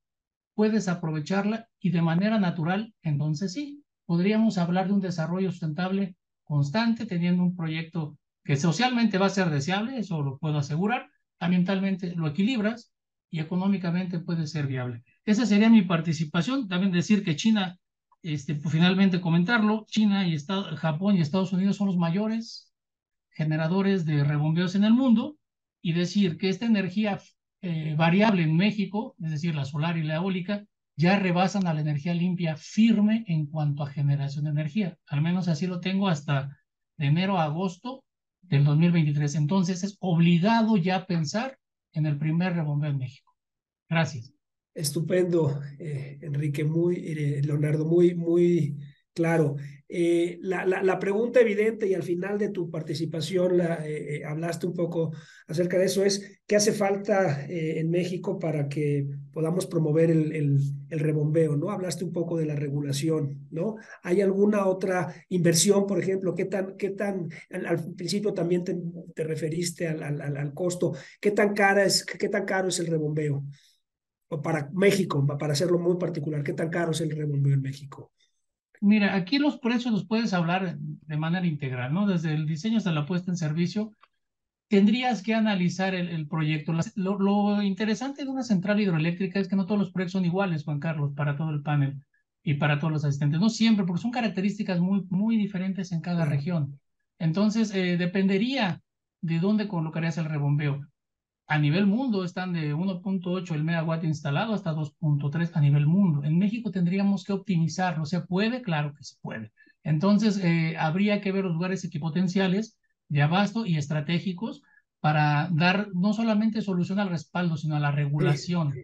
Puedes aprovecharla y de manera natural, entonces sí, podríamos hablar de un desarrollo sustentable constante, teniendo un proyecto que socialmente va a ser deseable, eso lo puedo asegurar, ambientalmente lo equilibras y económicamente puede ser viable. Esa sería mi participación. También decir que China, pues finalmente comentarlo, China y Japón y Estados Unidos son los mayores generadores de rebombeos en el mundo, y decir que esta energía variable en México, es decir, la solar y la eólica, ya rebasan a la energía limpia firme en cuanto a generación de energía. Al menos así lo tengo hasta de enero a agosto del 2023. Entonces es obligado ya pensar en el primer rebombeo en México. Gracias. Estupendo, Enrique, Leonardo, muy claro. La pregunta evidente y al final de tu participación hablaste un poco acerca de eso es, ¿qué hace falta en México para que podamos promover el rebombeo? ¿No? Hablaste un poco de la regulación, ¿no? ¿Hay alguna otra inversión, por ejemplo? Al principio también te referiste al costo? ¿Qué tan caro es el rebombeo? O para México, para hacerlo muy particular, ¿qué tan caro es el rebombeo en México? Mira, aquí los precios los puedes hablar de manera integral, ¿no? Desde el diseño hasta la puesta en servicio. Tendrías que analizar el proyecto. Lo interesante de una central hidroeléctrica es que no todos los proyectos son iguales, Juan Carlos, para todo el panel y para todos los asistentes. No siempre, porque son características muy diferentes en cada Claro. región. Entonces, dependería de dónde colocarías el rebombeo. A nivel mundo están de 1.8 el megawatt instalado hasta 2.3 a nivel mundo. En México tendríamos que optimizarlo. ¿Se puede? Claro que se puede. Entonces, habría que ver los lugares equipotenciales de abasto y estratégicos para dar no solamente solución al respaldo, sino a la regulación,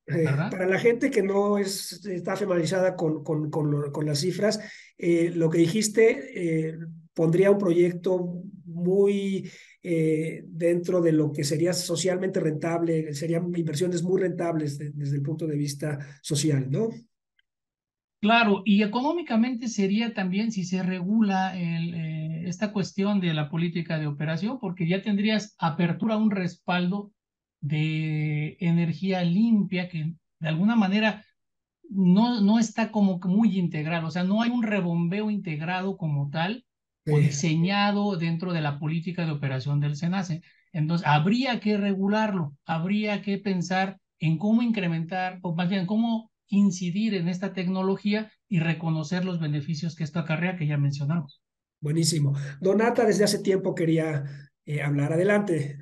¿verdad? Para la gente que no está familiarizada con las cifras, lo que dijiste pondría un proyecto muy dentro de lo que sería socialmente rentable, serían inversiones muy rentables desde el punto de vista social, ¿no? Claro, y económicamente sería también si se regula esta cuestión de la política de operación, porque ya tendrías apertura a un respaldo de energía limpia que de alguna manera no está como que muy integral, o sea, no hay un rebombeo integrado como tal o diseñado dentro de la política de operación del SENACE. Entonces, habría que regularlo, habría que pensar en cómo incrementar, o más bien cómo incidir en esta tecnología y reconocer los beneficios que esto acarrea, que ya mencionamos. Buenísimo. Donata desde hace tiempo quería hablar. Adelante,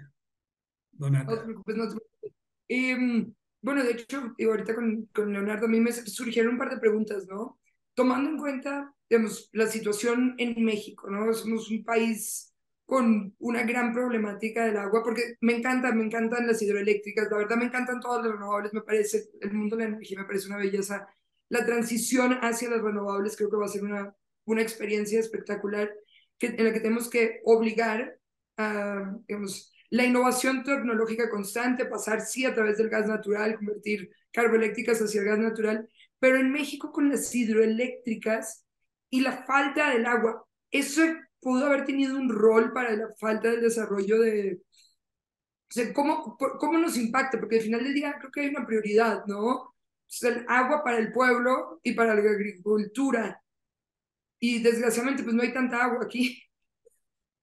No te Donata. preocupes, no te preocupes. Bueno, de hecho, ahorita con Leonardo a mí me surgieron un par de preguntas, ¿no? Tomando en cuenta digamos, la situación en México, ¿no? Somos un país con una gran problemática del agua, porque me encantan las hidroeléctricas, la verdad me encantan todas las renovables, me parece, el mundo de la energía me parece una belleza. La transición hacia las renovables creo que va a ser una experiencia espectacular en la que tenemos que obligar a, digamos, la innovación tecnológica constante, pasar sí a través del gas natural, convertir carboeléctricas hacia el gas natural, pero en México con las hidroeléctricas y la falta del agua, eso pudo haber tenido un rol para la falta del desarrollo de, o sea, ¿cómo nos impacta? Porque al final del día creo que hay una prioridad, ¿no? O sea, el agua para el pueblo y para la agricultura. Y desgraciadamente pues no hay tanta agua aquí.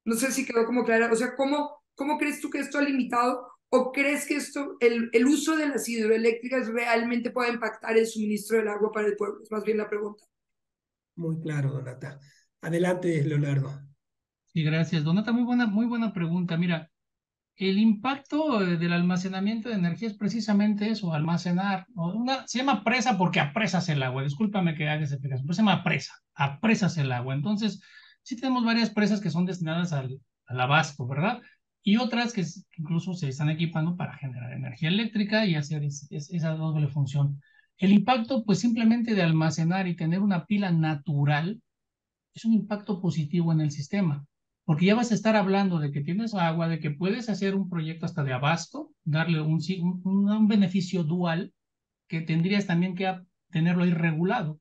No sé si quedó como clara. O sea, ¿cómo crees tú que esto ha limitado? ¿O crees que el uso de las hidroeléctricas realmente puede impactar el suministro del agua para el pueblo? Es más bien la pregunta. Muy claro, Donata. Adelante, Leonardo. Sí, gracias, Donata. Muy buena pregunta. Mira, el impacto del almacenamiento de energía es precisamente eso, almacenar. Se llama presa porque apresas el agua. Discúlpame que haga esa explicación, pero se llama presa, apresas el agua. Entonces, sí tenemos varias presas que son destinadas al abasto, ¿verdad? Y otras que incluso se están equipando para generar energía eléctrica y hacer esa doble función. El impacto, pues simplemente de almacenar y tener una pila natural es un impacto positivo en el sistema, porque ya vas a estar hablando de que tienes agua, de que puedes hacer un proyecto hasta de abasto, darle un beneficio dual que tendrías también que tenerlo ahí regulado.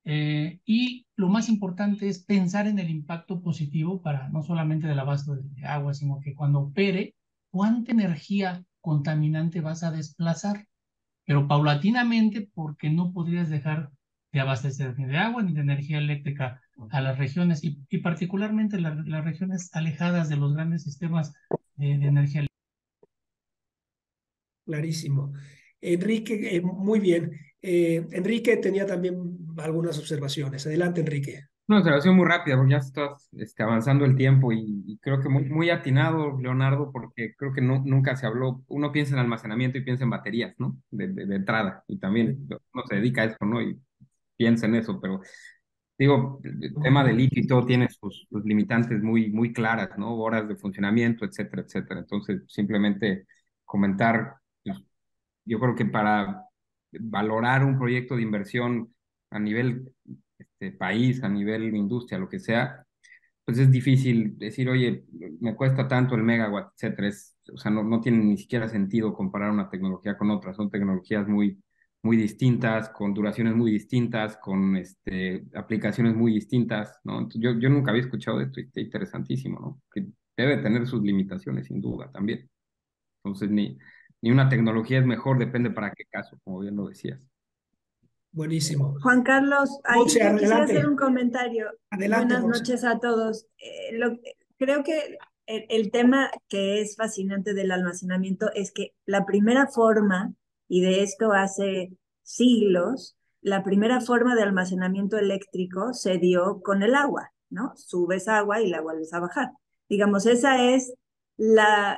Y lo más importante es pensar en el impacto positivo para no solamente del abasto de agua, sino que cuando opere, cuánta energía contaminante vas a desplazar, pero paulatinamente, porque no podrías dejar de abastecer ni de agua ni de energía eléctrica a las regiones y particularmente las regiones alejadas de los grandes sistemas de energía eléctrica. Clarísimo. Enrique, muy bien. Enrique tenía también algunas observaciones. Adelante, Enrique. Una observación muy rápida, porque ya estás avanzando el tiempo y creo que muy atinado, Leonardo, porque creo que nunca se habló, uno piensa en almacenamiento y piensa en baterías, ¿no? De entrada, y también uno se dedica a eso, ¿no? Y piensa en eso, pero digo, el tema del litio y todo tiene sus limitantes muy claras, ¿no? Horas de funcionamiento, etcétera, etcétera. Entonces, simplemente comentar, pues, yo creo que para valorar un proyecto de inversión a nivel país, a nivel industria, lo que sea, pues es difícil decir, oye, me cuesta tanto el megawatt, etcétera. O sea, no tiene ni siquiera sentido comparar una tecnología con otra. Son tecnologías muy distintas, con duraciones muy distintas, con aplicaciones muy distintas, ¿no? Entonces, yo nunca había escuchado de esto y está interesantísimo, ¿no? Que debe tener sus limitaciones, sin duda, también. Entonces, ni una tecnología es mejor, depende para qué caso, como bien lo decías. Buenísimo. Juan Carlos, ahí Monse, yo quisiera hacer adelante. un comentario. Adelante, Buenas Monse. noches a todos. Creo que el tema que es fascinante del almacenamiento es que la primera forma, y de esto hace siglos, la primera forma de almacenamiento eléctrico se dio con el agua, ¿no? Subes agua y la vuelves a bajar. Digamos, esa es la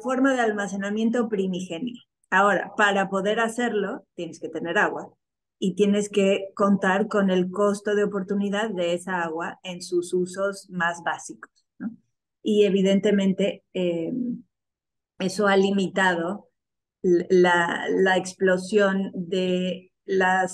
forma de almacenamiento primigenia. Ahora, para poder hacerlo, tienes que tener agua y tienes que contar con el costo de oportunidad de esa agua en sus usos más básicos, ¿no? Y evidentemente eso ha limitado la explosión de la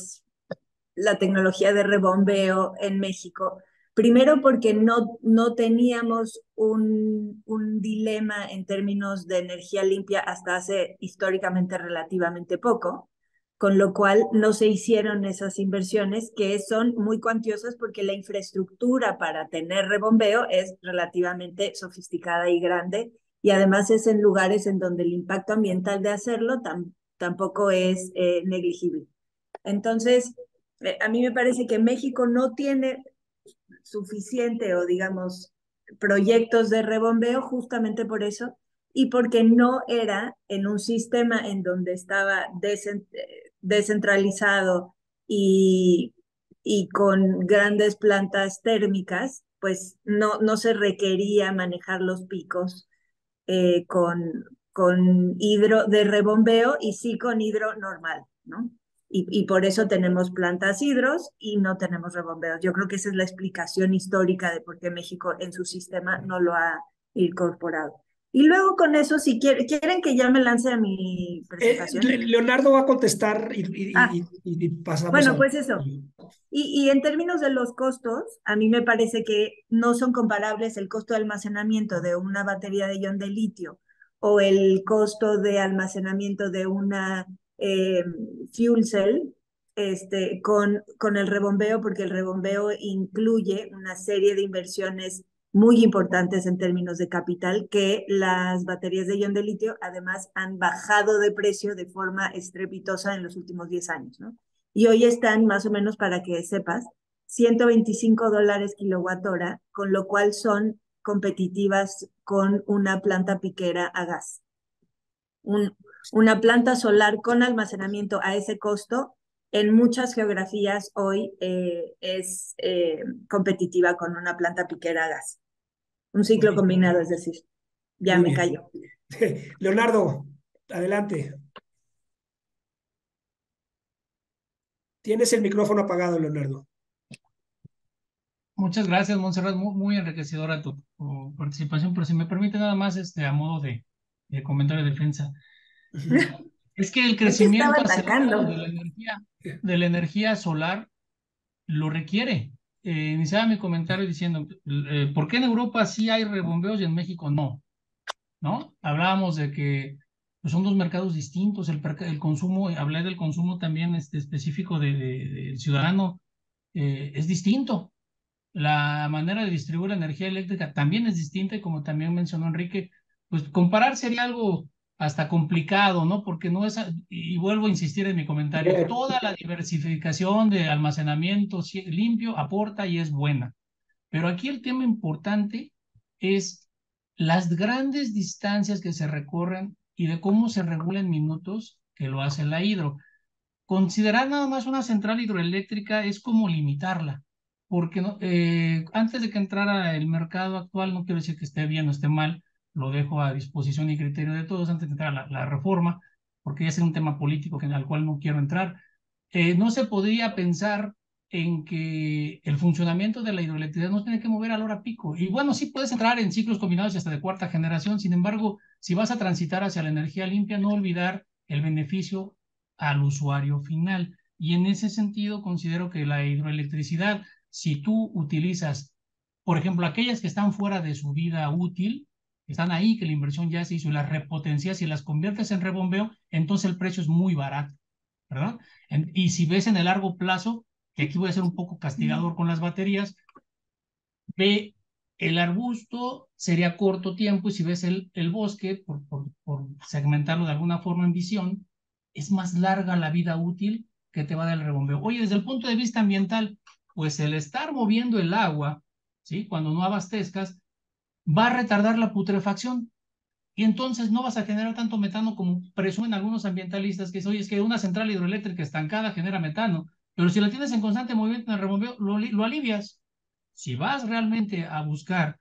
tecnología de rebombeo en México. Primero porque no teníamos un dilema en términos de energía limpia hasta hace históricamente relativamente poco, con lo cual no se hicieron esas inversiones que son muy cuantiosas porque la infraestructura para tener rebombeo es relativamente sofisticada y grande y además es en lugares en donde el impacto ambiental de hacerlo tampoco es negligible. Entonces, a mí me parece que México no tiene suficiente o digamos proyectos de rebombeo justamente por eso y porque no era en un sistema en donde estaba descentralizado y con grandes plantas térmicas, pues no se requería manejar los picos con hidro de rebombeo y sí con hidro normal, ¿no? Y por eso tenemos plantas hidros y no tenemos rebombeos. Yo creo que esa es la explicación histórica de por qué México en su sistema no lo ha incorporado. Y luego con eso, si quieren que ya me lance a mi presentación. Leonardo va a contestar y pasamos bueno, a... pues eso. Y en términos de los costos, a mí me parece que no son comparables el costo de almacenamiento de una batería de ion de litio o el costo de almacenamiento de una fuel cell con el rebombeo, porque el rebombeo incluye una serie de inversiones muy importantes en términos de capital, que las baterías de ion de litio además han bajado de precio de forma estrepitosa en los últimos 10 años, ¿no? Y hoy están, más o menos para que sepas, $125 kilowatt hora, con lo cual son competitivas con una planta piquera a gas. Una planta solar con almacenamiento a ese costo, en muchas geografías hoy es competitiva con una planta piquera a gas. Un ciclo combinado, es decir. Ya Muy me bien. callo. Leonardo, adelante. Tienes el micrófono apagado, Leonardo. Muchas gracias, Montserrat. Muy enriquecedora tu participación, pero si me permite nada más a modo de comentario de defensa. Es que el crecimiento acelerado de la energía solar lo requiere. Iniciaba mi comentario diciendo, ¿por qué en Europa sí hay rebombeos y en México no? ¿No? Hablábamos de que pues, son dos mercados distintos, el consumo, hablé del consumo también específico del ciudadano, es distinto. La manera de distribuir la energía eléctrica también es distinta y como también mencionó Enrique, pues comparar sería algo hasta complicado, ¿no? Porque no es, y vuelvo a insistir en mi comentario, toda la diversificación de almacenamiento limpio aporta y es buena. Pero aquí el tema importante es las grandes distancias que se recorren y de cómo se regula en minutos que lo hace la hidro. Considerar nada más una central hidroeléctrica es como limitarla, porque antes de que entrara el mercado actual, no quiero decir que esté bien o esté mal, lo dejo a disposición y criterio de todos antes de entrar a la reforma, porque ya es un tema político al cual no quiero entrar. No se podría pensar en que el funcionamiento de la hidroelectricidad no tiene que mover a la hora pico. Y bueno, sí puedes entrar en ciclos combinados y hasta de cuarta generación, sin embargo, si vas a transitar hacia la energía limpia, no olvidar el beneficio al usuario final. Y en ese sentido considero que la hidroelectricidad, si tú utilizas, por ejemplo, aquellas que están fuera de su vida útil, que están ahí, que la inversión ya se hizo y las repotencias y las conviertes en rebombeo, entonces el precio es muy barato, ¿verdad? Y si ves en el largo plazo, que aquí voy a ser un poco castigador con las baterías, ve el arbusto sería corto tiempo y si ves el bosque, por segmentarlo de alguna forma en visión, es más larga la vida útil que te va a dar el rebombeo. Oye, desde el punto de vista ambiental, pues el estar moviendo el agua, ¿sí? Cuando no abastezcas, va a retardar la putrefacción. Y entonces no vas a generar tanto metano como presumen algunos ambientalistas, que es, oye, es que una central hidroeléctrica estancada genera metano, pero si la tienes en constante movimiento en el rebombeo, lo alivias. Si vas realmente a buscar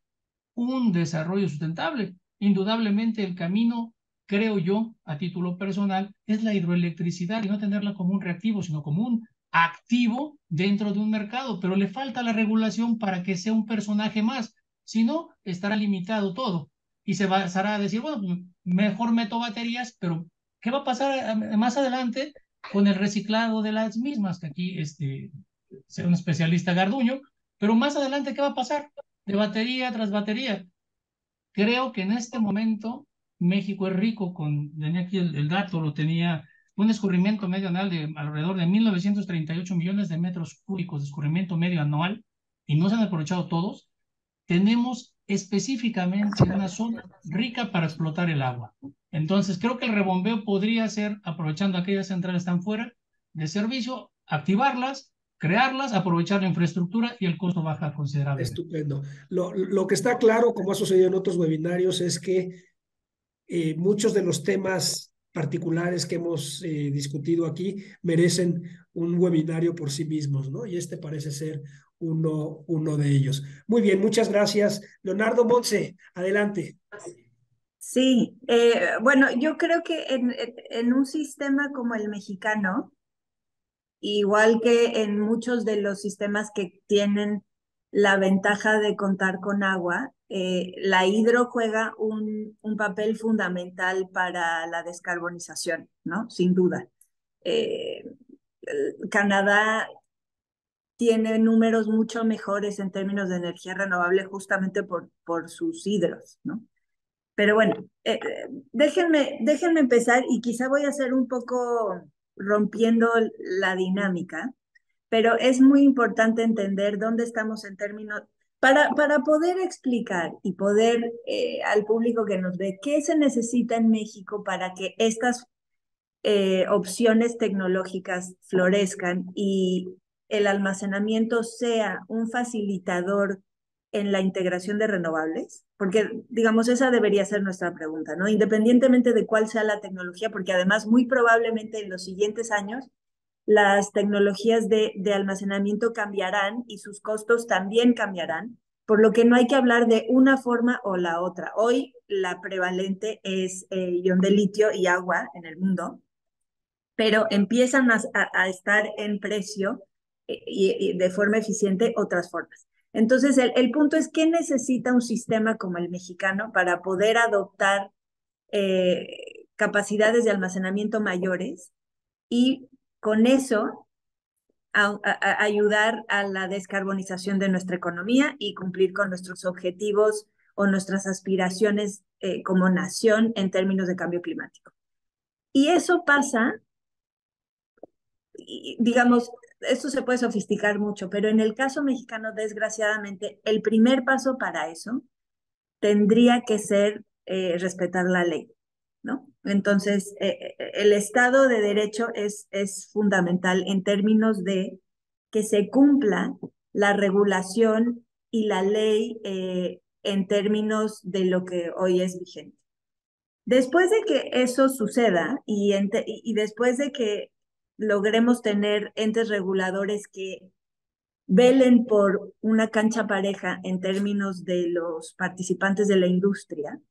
un desarrollo sustentable, indudablemente el camino, creo yo, a título personal, es la hidroelectricidad y no tenerla como un reactivo, sino como un activo dentro de un mercado, pero le falta la regulación para que sea un personaje más, si no, estará limitado todo y se basará a decir, bueno, pues, mejor meto baterías, pero ¿qué va a pasar más adelante con el reciclado de las mismas? Que aquí, sea un especialista Garduño, pero más adelante, ¿qué va a pasar? De batería tras batería. Creo que en este momento México es rico tenía aquí el dato, lo tenía, un escurrimiento medio anual de alrededor de 1.938 millones de metros cúbicos de escurrimiento medio anual, y no se han aprovechado todos. Tenemos específicamente una zona rica para explotar el agua. Entonces, creo que el rebombeo podría ser, aprovechando aquellas centrales que están fuera de servicio, activarlas, crearlas, aprovechar la infraestructura y el costo baja considerablemente. Estupendo. Lo que está claro, como ha sucedido en otros webinarios, es que muchos de los temas particulares que hemos discutido aquí merecen un webinario por sí mismos, ¿no? Y este parece ser uno de ellos. Muy bien, muchas gracias. Leonardo Montse, adelante. Sí, bueno, yo creo que en un sistema como el mexicano, igual que en muchos de los sistemas que tienen la ventaja de contar con agua, la hidro juega un papel fundamental para la descarbonización, ¿no? Sin duda. Canadá tiene números mucho mejores en términos de energía renovable justamente por sus hidros, ¿no? Pero bueno, déjenme empezar y quizá voy a hacer un poco rompiendo la dinámica, pero es muy importante entender dónde estamos en términos, para poder explicar y poder al público que nos ve, qué se necesita en México para que estas opciones tecnológicas florezcan y el almacenamiento sea un facilitador en la integración de renovables, porque digamos esa debería ser nuestra pregunta, ¿no? Independientemente de cuál sea la tecnología, porque además muy probablemente en los siguientes años las tecnologías de almacenamiento cambiarán y sus costos también cambiarán, por lo que no hay que hablar de una forma o la otra. Hoy la prevalente es ion de litio y agua en el mundo, pero empiezan a estar en precio y de forma eficiente otras formas. Entonces, el punto es qué necesita un sistema como el mexicano para poder adoptar capacidades de almacenamiento mayores y con eso ayudar a la descarbonización de nuestra economía y cumplir con nuestros objetivos o nuestras aspiraciones como nación en términos de cambio climático. Y eso pasa, digamos, esto se puede sofisticar mucho, pero en el caso mexicano, desgraciadamente, el primer paso para eso tendría que ser respetar la ley, ¿no? Entonces, el Estado de Derecho es fundamental en términos de que se cumpla la regulación y la ley en términos de lo que hoy es vigente. Después de que eso suceda y después de que logremos tener entes reguladores que velen por una cancha pareja en términos de los participantes de la industria,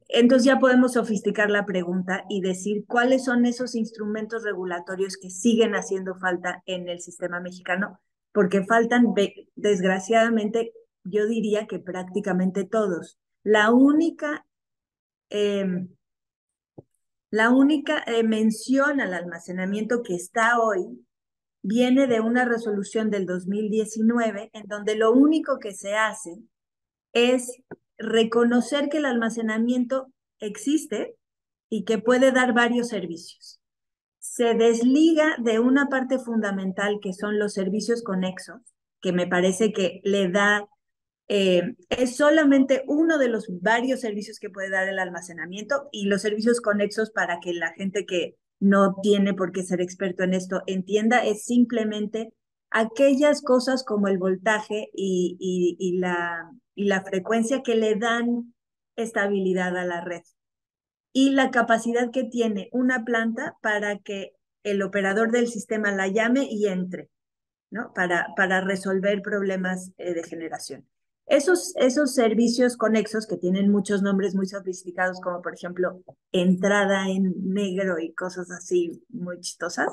entonces ya podemos sofisticar la pregunta y decir cuáles son esos instrumentos regulatorios que siguen haciendo falta en el sistema mexicano, porque faltan, desgraciadamente, yo diría que prácticamente todos. La única mención al almacenamiento que está hoy viene de una resolución del 2019 en donde lo único que se hace es reconocer que el almacenamiento existe y que puede dar varios servicios. Se desliga de una parte fundamental que son los servicios conexos, que me parece que le da es solamente uno de los varios servicios que puede dar el almacenamiento y los servicios conexos, para que la gente que no tiene por qué ser experto en esto entienda, es simplemente aquellas cosas como el voltaje y la frecuencia que le dan estabilidad a la red y la capacidad que tiene una planta para que el operador del sistema la llame y entre, ¿no? Para resolver problemas de generación. Esos servicios conexos, que tienen muchos nombres muy sofisticados, como por ejemplo entrada en negro y cosas así muy chistosas,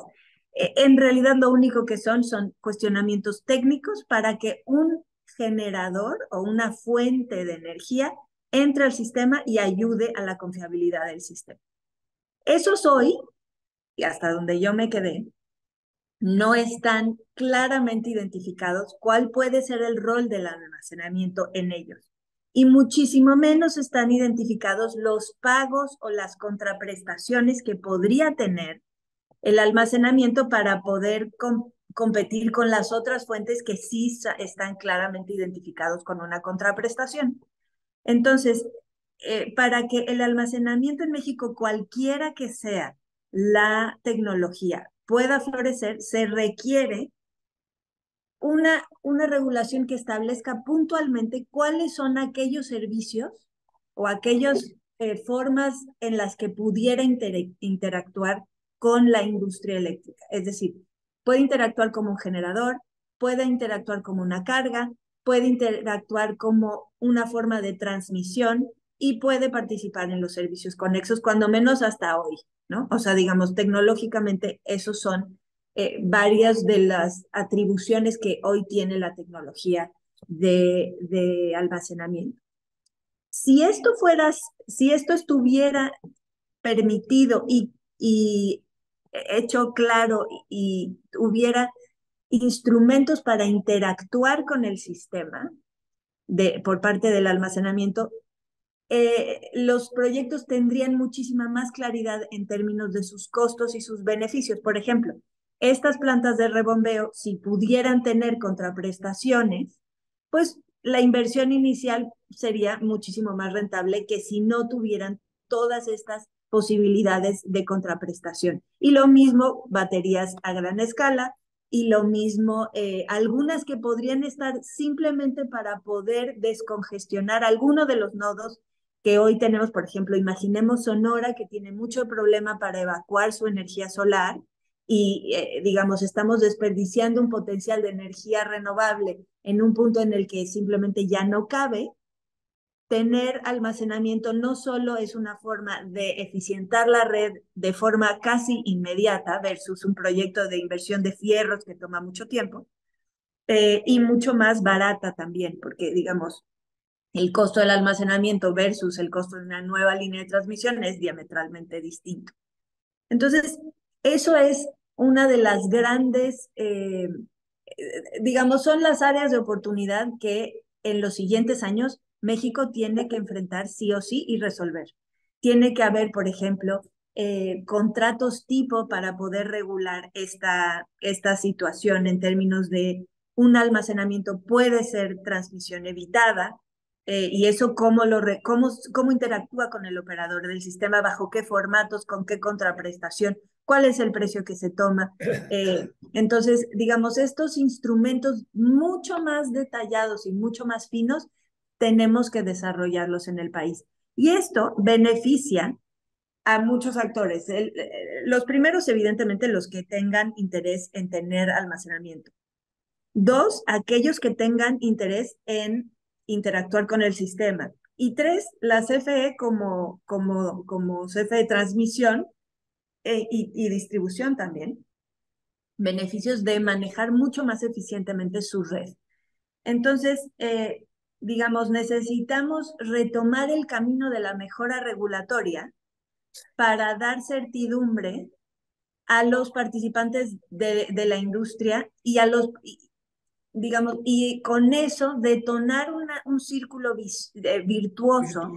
en realidad lo único que son cuestionamientos técnicos para que un generador o una fuente de energía entre al sistema y ayude a la confiabilidad del sistema. Esos hoy, y hasta donde yo me quedé, no están claramente identificados cuál puede ser el rol del almacenamiento en ellos. Y muchísimo menos están identificados los pagos o las contraprestaciones que podría tener el almacenamiento para poder competir con las otras fuentes que sí están claramente identificados con una contraprestación. Entonces, para que el almacenamiento en México, cualquiera que sea la tecnología, pueda florecer, se requiere una regulación que establezca puntualmente cuáles son aquellos servicios o aquellas formas en las que pudiera interactuar con la industria eléctrica. Es decir, puede interactuar como un generador, puede interactuar como una carga, puede interactuar como una forma de transmisión y puede participar en los servicios conexos, cuando menos hasta hoy, ¿no? O sea, digamos, tecnológicamente esos son varias de las atribuciones que hoy tiene la tecnología de almacenamiento. Si esto estuviera permitido y hecho claro y hubiera instrumentos para interactuar con el sistema por parte del almacenamiento, los proyectos tendrían muchísima más claridad en términos de sus costos y sus beneficios. Por ejemplo, estas plantas de rebombeo, si pudieran tener contraprestaciones, pues la inversión inicial sería muchísimo más rentable que si no tuvieran todas estas posibilidades de contraprestación. Y lo mismo baterías a gran escala, y lo mismo algunas que podrían estar simplemente para poder descongestionar alguno de los nodos que hoy tenemos. Por ejemplo, imaginemos Sonora, que tiene mucho problema para evacuar su energía solar y, digamos, estamos desperdiciando un potencial de energía renovable en un punto en el que simplemente ya no cabe. Tener almacenamiento no solo es una forma de eficientar la red de forma casi inmediata versus un proyecto de inversión de fierros que toma mucho tiempo, y mucho más barata también, porque, digamos, el costo del almacenamiento versus el costo de una nueva línea de transmisión es diametralmente distinto. Entonces, eso es una de las grandes, digamos, son las áreas de oportunidad que en los siguientes años México tiene que enfrentar sí o sí y resolver. Tiene que haber, por ejemplo, contratos tipo para poder regular esta situación en términos de un almacenamiento puede ser transmisión evitada, y eso cómo interactúa con el operador del sistema, bajo qué formatos, con qué contraprestación, cuál es el precio que se toma. Entonces, digamos, estos instrumentos mucho más detallados y mucho más finos tenemos que desarrollarlos en el país. Y esto beneficia a muchos actores. Los primeros, evidentemente, los que tengan interés en tener almacenamiento. Dos, aquellos que tengan interés en interactuar con el sistema. Y tres, la CFE como CFE de transmisión y distribución también. Beneficios de manejar mucho más eficientemente su red. Entonces, digamos, necesitamos retomar el camino de la mejora regulatoria para dar certidumbre a los participantes de la industria y a los, digamos, y con eso detonar un círculo virtuoso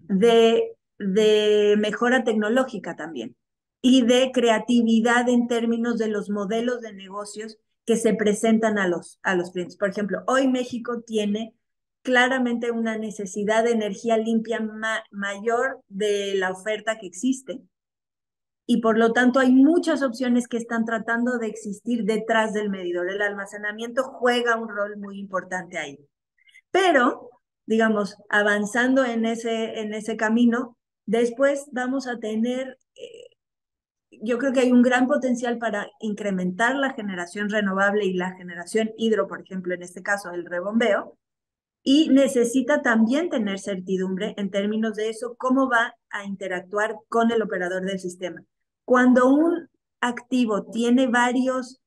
de mejora tecnológica también, y de creatividad en términos de los modelos de negocios que se presentan a los clientes. Por ejemplo, hoy México tiene claramente una necesidad de energía limpia mayor de la oferta que existe, y por lo tanto hay muchas opciones que están tratando de existir detrás del medidor. El almacenamiento juega un rol muy importante ahí. Pero, digamos, avanzando en ese camino, después vamos a tener, yo creo que hay un gran potencial para incrementar la generación renovable y la generación hidro, por ejemplo, en este caso el rebombeo, y necesita también tener certidumbre en términos de eso, cómo va a interactuar con el operador del sistema. Cuando un activo tiene varias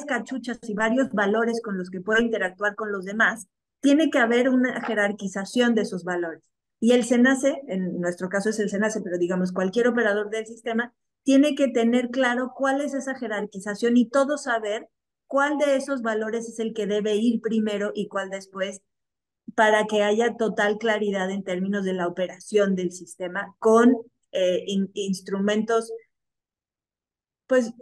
cachuchas y varios valores con los que puede interactuar con los demás, tiene que haber una jerarquización de esos valores. Y el SENACE, en nuestro caso es el SENACE, pero digamos cualquier operador del sistema, tiene que tener claro cuál es esa jerarquización y todo saber cuál de esos valores es el que debe ir primero y cuál después, para que haya total claridad en términos de la operación del sistema con instrumentos, pues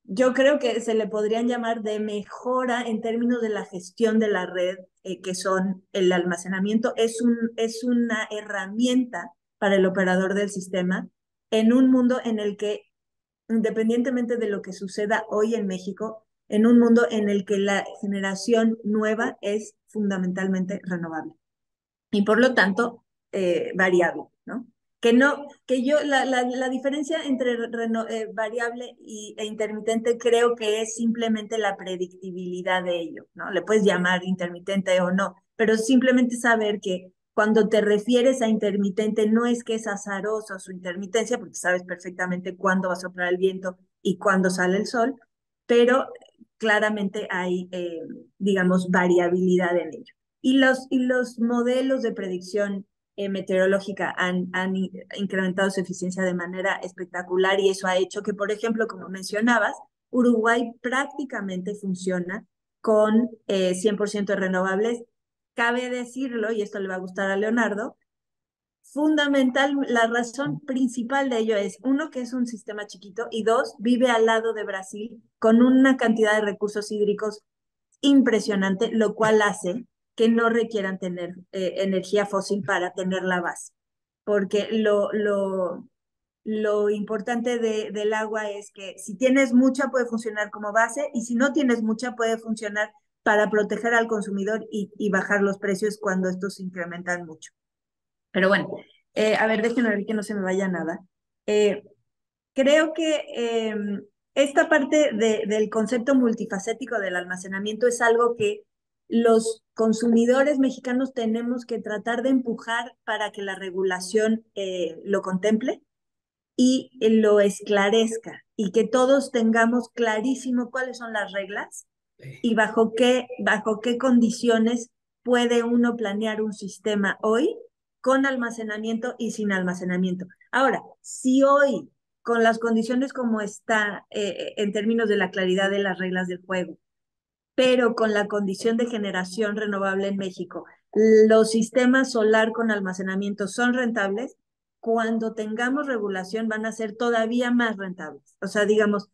yo creo que se le podrían llamar de mejora en términos de la gestión de la red, que son el almacenamiento. Es una herramienta para el operador del sistema en un mundo en el que, independientemente de lo que suceda hoy en México, en un mundo en el que la generación nueva es fundamentalmente renovable y por lo tanto variable, ¿no? La diferencia entre variable e intermitente creo que es simplemente la predictibilidad de ello, ¿no? Le puedes llamar intermitente o no, pero simplemente saber que cuando te refieres a intermitente no es que es azarosa su intermitencia, porque sabes perfectamente cuándo va a soplar el viento y cuándo sale el sol, pero claramente hay, digamos, variabilidad en ello. Y los modelos de predicción meteorológica han incrementado su eficiencia de manera espectacular y eso ha hecho que, por ejemplo, como mencionabas, Uruguay prácticamente funciona con 100% renovables. Cabe decirlo, y esto le va a gustar a Leonardo, fundamental, la razón principal de ello es, uno, que es un sistema chiquito, y dos, vive al lado de Brasil con una cantidad de recursos hídricos impresionante, lo cual hace que no requieran tener energía fósil para tener la base. Porque lo importante del agua es que si tienes mucha puede funcionar como base y si no tienes mucha puede funcionar para proteger al consumidor y bajar los precios cuando estos se incrementan mucho. Pero bueno, a ver, déjenme ver que no se me vaya nada. Creo que esta parte del concepto multifacético del almacenamiento es algo que los consumidores mexicanos tenemos que tratar de empujar para que la regulación lo contemple y lo esclarezca y que todos tengamos clarísimo cuáles son las reglas y bajo qué condiciones puede uno planear un sistema hoy con almacenamiento y sin almacenamiento. Ahora, si hoy, con las condiciones como está en términos de la claridad de las reglas del juego, pero con la condición de generación renovable en México, los sistemas solar con almacenamiento son rentables, cuando tengamos regulación van a ser todavía más rentables. O sea, digamos,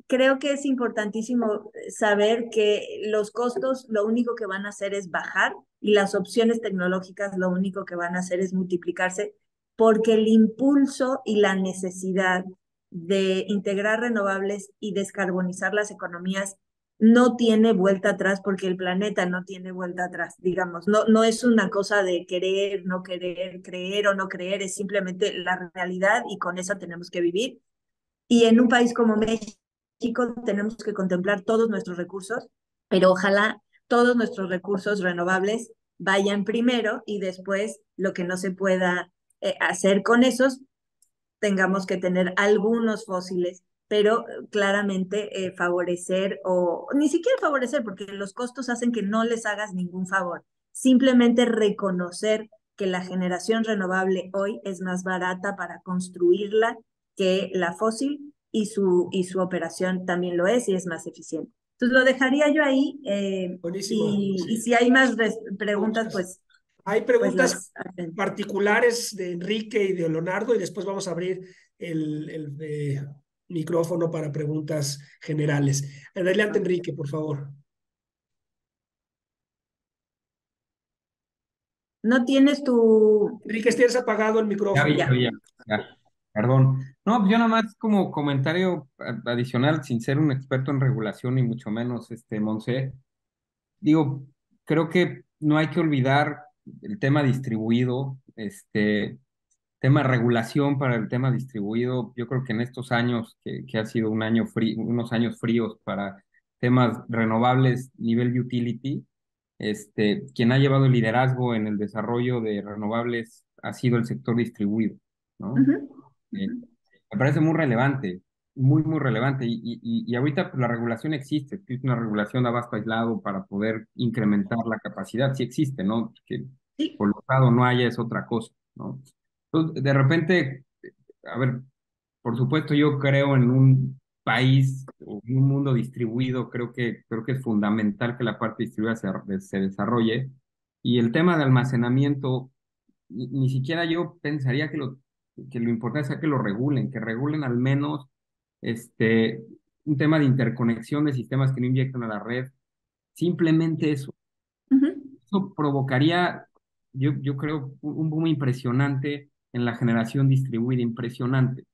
creo que es importantísimo saber que los costos lo único que van a hacer es bajar y las opciones tecnológicas lo único que van a hacer es multiplicarse porque el impulso y la necesidad de integrar renovables y descarbonizar las economías no tiene vuelta atrás porque el planeta no tiene vuelta atrás, digamos, no es una cosa de querer, no querer, creer o no creer, es simplemente la realidad y con esa tenemos que vivir. Y en un país como México tenemos que contemplar todos nuestros recursos, pero ojalá todos nuestros recursos renovables vayan primero y después lo que no se pueda hacer con esos, tengamos que tener algunos fósiles, pero claramente favorecer o ni siquiera favorecer, porque los costos hacen que no les hagas ningún favor. Simplemente reconocer que la generación renovable hoy es más barata para construirla que la fósil y su operación también lo es y es más eficiente. Entonces lo dejaría yo ahí Buenísimo. y si hay más preguntas, pues hay pues preguntas las particulares de Enrique y de Leonardo y después vamos a abrir el micrófono para preguntas generales. Adelante, Enrique, por favor. no tienes tu... Enrique, tienes apagado el Ya micrófono. vi, ya vi, ya. Perdón. No, pues yo nada más como comentario adicional, sin ser un experto en regulación y mucho menos Monse, digo, creo que no hay que olvidar el tema distribuido, tema de regulación para el tema distribuido. Yo creo que en estos años, que ha sido un año unos años fríos para temas renovables nivel utility, quien ha llevado el liderazgo en el desarrollo de renovables ha sido el sector distribuido, ¿no? Me parece muy relevante, muy, muy relevante. Y ahorita pues, la regulación existe, existe una regulación de abasto aislado para poder incrementar la capacidad, sí existe, ¿no? Que Sí. por lo tanto no haya es otra cosa, ¿no? Entonces, de repente, a ver, por supuesto yo creo en un país o en un mundo distribuido, creo que es fundamental que la parte distribuida se desarrolle. Y el tema de almacenamiento, ni siquiera yo pensaría que lo importante sea que regulen al menos un tema de interconexión de sistemas que no inyectan a la red. Simplemente eso. Eso provocaría, yo creo, un boom impresionante en la generación distribuida, impresionante,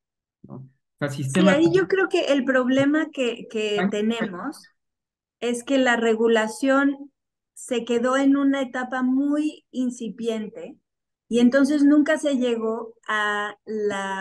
¿no? O sea, Sí, sistemas... ahí yo creo que el problema que tenemos es que la regulación se quedó en una etapa muy incipiente y entonces nunca se llegó a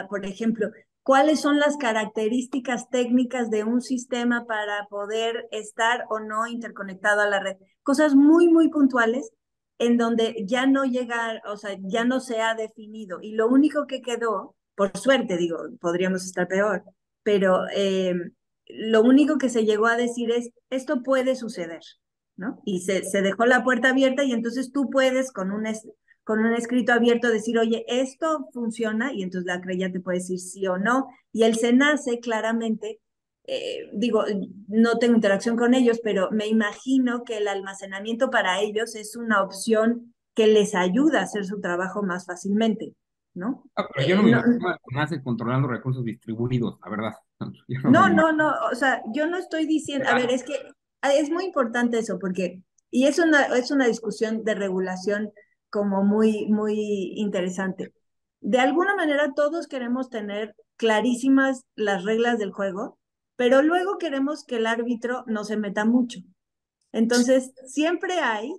por ejemplo, cuáles son las características técnicas de un sistema para poder estar o no interconectado a la red. Cosas muy, muy puntuales en donde ya no llega, o sea, ya no se ha definido y lo único que quedó, por suerte digo, podríamos estar peor, pero lo único que se llegó a decir es, esto puede suceder, ¿no? Y se dejó la puerta abierta y entonces tú puedes con un escrito abierto decir, oye, esto funciona, y entonces la CRE te puede decir sí o no. Y el SENACE claramente, digo, no tengo interacción con ellos, pero me imagino que el almacenamiento para ellos es una opción que les ayuda a hacer su trabajo más fácilmente, ¿no? Pero yo no me imagino a SENACE controlando recursos distribuidos, la verdad. Yo no me lo imagino. o sea, yo no estoy diciendo, a ver, es que es muy importante eso, porque, y es una discusión de regulación como muy, muy interesante. De alguna manera todos queremos tener clarísimas las reglas del juego, pero luego queremos que el árbitro no se meta mucho. Entonces, siempre hay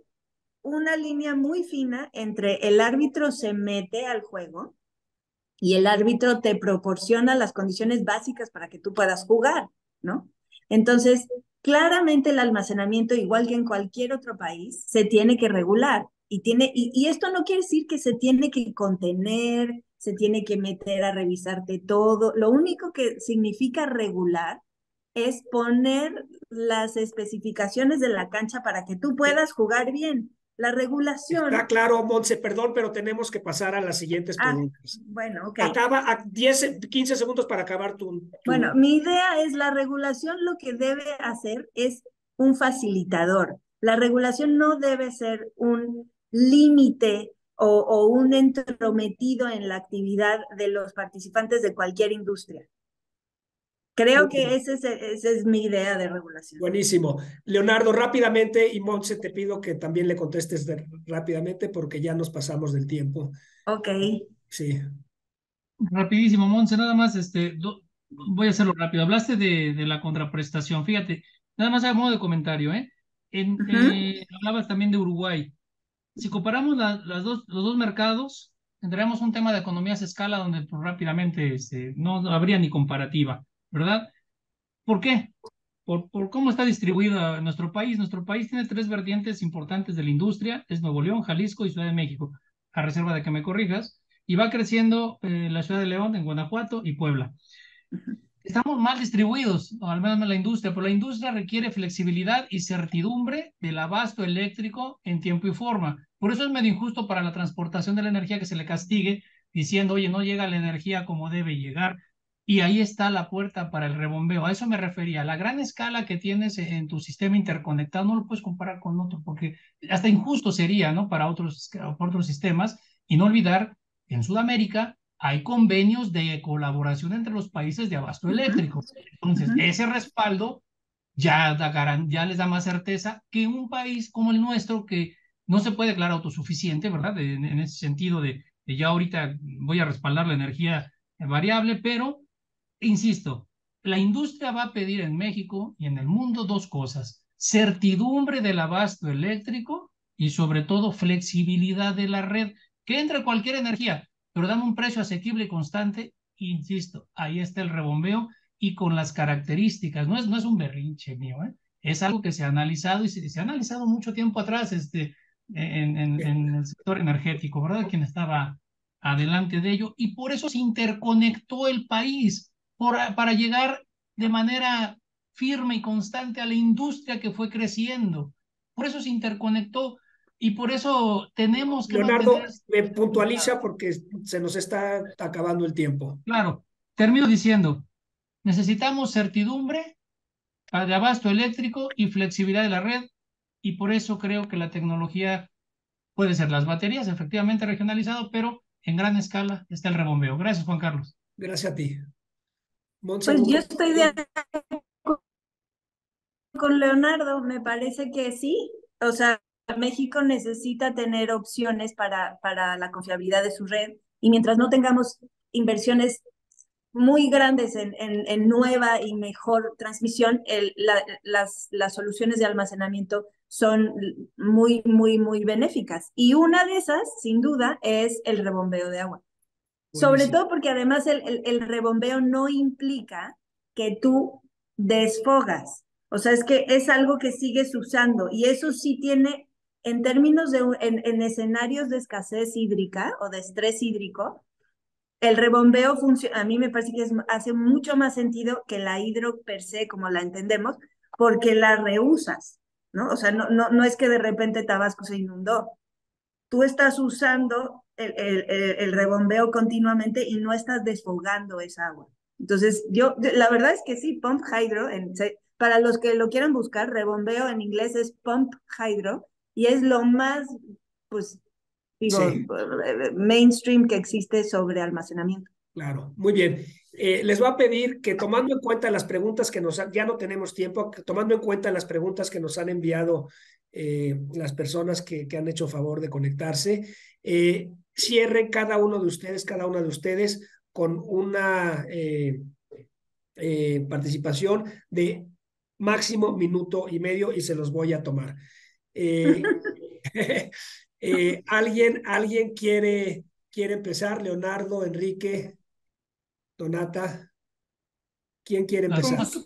una línea muy fina entre el árbitro se mete al juego y el árbitro te proporciona las condiciones básicas para que tú puedas jugar, ¿no? Entonces, claramente el almacenamiento, igual que en cualquier otro país, se tiene que regular y esto no quiere decir que se tiene que contener, se tiene que meter a revisarte todo. Lo único que significa regular es poner las especificaciones de la cancha para que tú puedas jugar bien. La regulación. Está claro, Montse, perdón, pero tenemos que pasar a las siguientes preguntas. Bueno, ok. Acaba a 15 segundos para acabar tu... Bueno, mi idea es la regulación lo que debe hacer es un facilitador. La regulación no debe ser un límite o un entrometido en la actividad de los participantes de cualquier industria. Creo que esa es mi idea de regulación. Buenísimo. Leonardo, rápidamente, y Montse, te pido que también le contestes rápidamente porque ya nos pasamos del tiempo. Ok. Sí. Rapidísimo, Monse, nada más, voy a hacerlo rápido. Hablaste de la contraprestación, fíjate, nada más a modo de comentario, ¿eh? Hablabas también de Uruguay. Si comparamos los dos mercados, tendríamos un tema de economías a escala donde pues, rápidamente no habría ni comparativa, ¿verdad? ¿Por qué? Por cómo está distribuido nuestro país. Nuestro país tiene tres vertientes importantes de la industria, es Nuevo León, Jalisco y Ciudad de México, a reserva de que me corrijas, y va creciendo la Ciudad de León, en Guanajuato y Puebla. Estamos mal distribuidos, o al menos en la industria, pero la industria requiere flexibilidad y certidumbre del abasto eléctrico en tiempo y forma. Por eso es medio injusto para la transportación de la energía que se le castigue diciendo, oye, no llega la energía como debe llegar. Y ahí está la puerta para el rebombeo. A eso me refería. La gran escala que tienes en tu sistema interconectado no lo puedes comparar con otro, porque hasta injusto sería, ¿no? Para otros sistemas. Y no olvidar, en Sudamérica hay convenios de colaboración entre los países de abasto eléctrico. Entonces, ese respaldo ya les da más certeza que un país como el nuestro, que no se puede declarar autosuficiente, ¿verdad? En ese sentido de ya ahorita voy a respaldar la energía variable, pero, insisto, la industria va a pedir en México y en el mundo dos cosas: certidumbre del abasto eléctrico y sobre todo flexibilidad de la red, que entre cualquier energía, pero dame un precio asequible y constante. Insisto, ahí está el rebombeo y con las características. No es un berrinche mío, ¿eh? Es algo que se ha analizado y se ha analizado mucho tiempo atrás en el sector energético, ¿verdad? Quien estaba adelante de ello, y por eso se interconectó el país para llegar de manera firme y constante a la industria que fue creciendo. Por eso se interconectó y por eso tenemos que Leonardo, mantener... me puntualiza porque se nos está acabando el tiempo. Claro, termino diciendo, necesitamos certidumbre de abasto eléctrico y flexibilidad de la red, y por eso creo que la tecnología puede ser las baterías, efectivamente regionalizado, pero en gran escala está el rebombeo. Gracias, Juan Carlos. Gracias a ti. Pues yo estoy de acuerdo con Leonardo, me parece que sí. O sea, México necesita tener opciones para la confiabilidad de su red, y mientras no tengamos inversiones muy grandes en nueva y mejor transmisión, las soluciones de almacenamiento son muy, muy, muy benéficas. Y una de esas, sin duda, es el rebombeo de agua. Sobre todo porque además el rebombeo no implica que tú desfogas. O sea, es que es algo que sigues usando, y eso sí tiene, en términos en escenarios de escasez hídrica o de estrés hídrico, El rebombeo a mí me parece que hace mucho más sentido que la hidro per se, como la entendemos, porque la reusas, ¿no? O sea, no es que de repente Tabasco se inundó. Tú estás usando el rebombeo continuamente y no estás desfogando esa agua. Entonces, la verdad es que sí, pump hydro, para los que lo quieran buscar, rebombeo en inglés es pump hydro y es lo más, pues, digo, Sí, mainstream que existe sobre almacenamiento. claro. Muy bien. Les voy a pedir que tomando en cuenta las preguntas que ya no tenemos tiempo, tomando en cuenta las preguntas que nos han enviado las personas que han hecho favor de conectarse, cierren cada uno de ustedes, cada una de ustedes con una participación de máximo minuto y medio y se los voy a tomar. ¿Alguien quiere empezar? Leonardo, Enrique, Donata, ¿quién quiere Con empezar? gusto,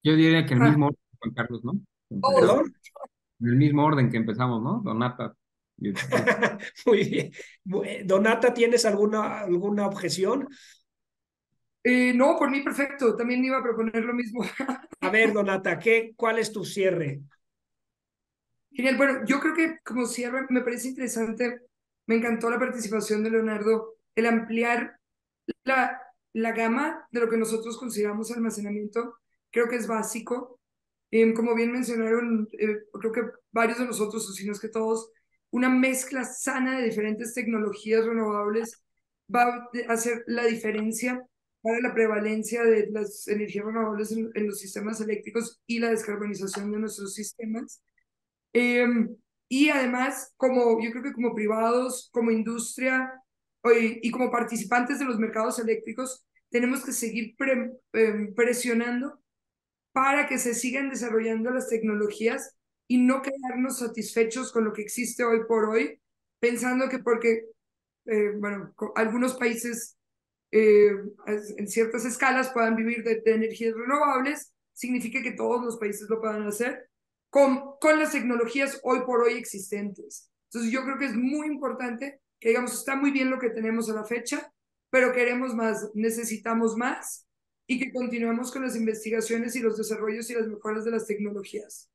Yo diría que el Ah, mismo orden, Juan Carlos, ¿no? Empezamos. ¿Perdón? En el mismo orden que empezamos, ¿no? Donata. Muy bien. Donata, ¿tienes alguna objeción? no, por mí perfecto. También iba a proponer lo mismo. A ver, Donata, ¿cuál es tu cierre? Genial. Bueno, yo creo que como cierre me parece interesante. Me encantó la participación de Leonardo, el ampliar la, la gama de lo que nosotros consideramos almacenamiento. Creo que es básico. Como bien mencionaron, creo que varios de nosotros, o si no es que todos, una mezcla sana de diferentes tecnologías renovables va a hacer la diferencia para la prevalencia de las energías renovables en los sistemas eléctricos y la descarbonización de nuestros sistemas. Eh, y además, yo creo que como privados, como industria y como participantes de los mercados eléctricos, tenemos que seguir presionando para que se sigan desarrollando las tecnologías y no quedarnos satisfechos con lo que existe hoy por hoy, pensando que porque, bueno, algunos países eh, en ciertas escalas puedan vivir de energías renovables, significa que todos los países lo puedan hacer con las tecnologías hoy por hoy existentes. Entonces yo creo que es muy importante que digamos, está muy bien lo que tenemos a la fecha, pero queremos más, necesitamos más y que continuemos con las investigaciones y los desarrollos y las mejoras de las tecnologías.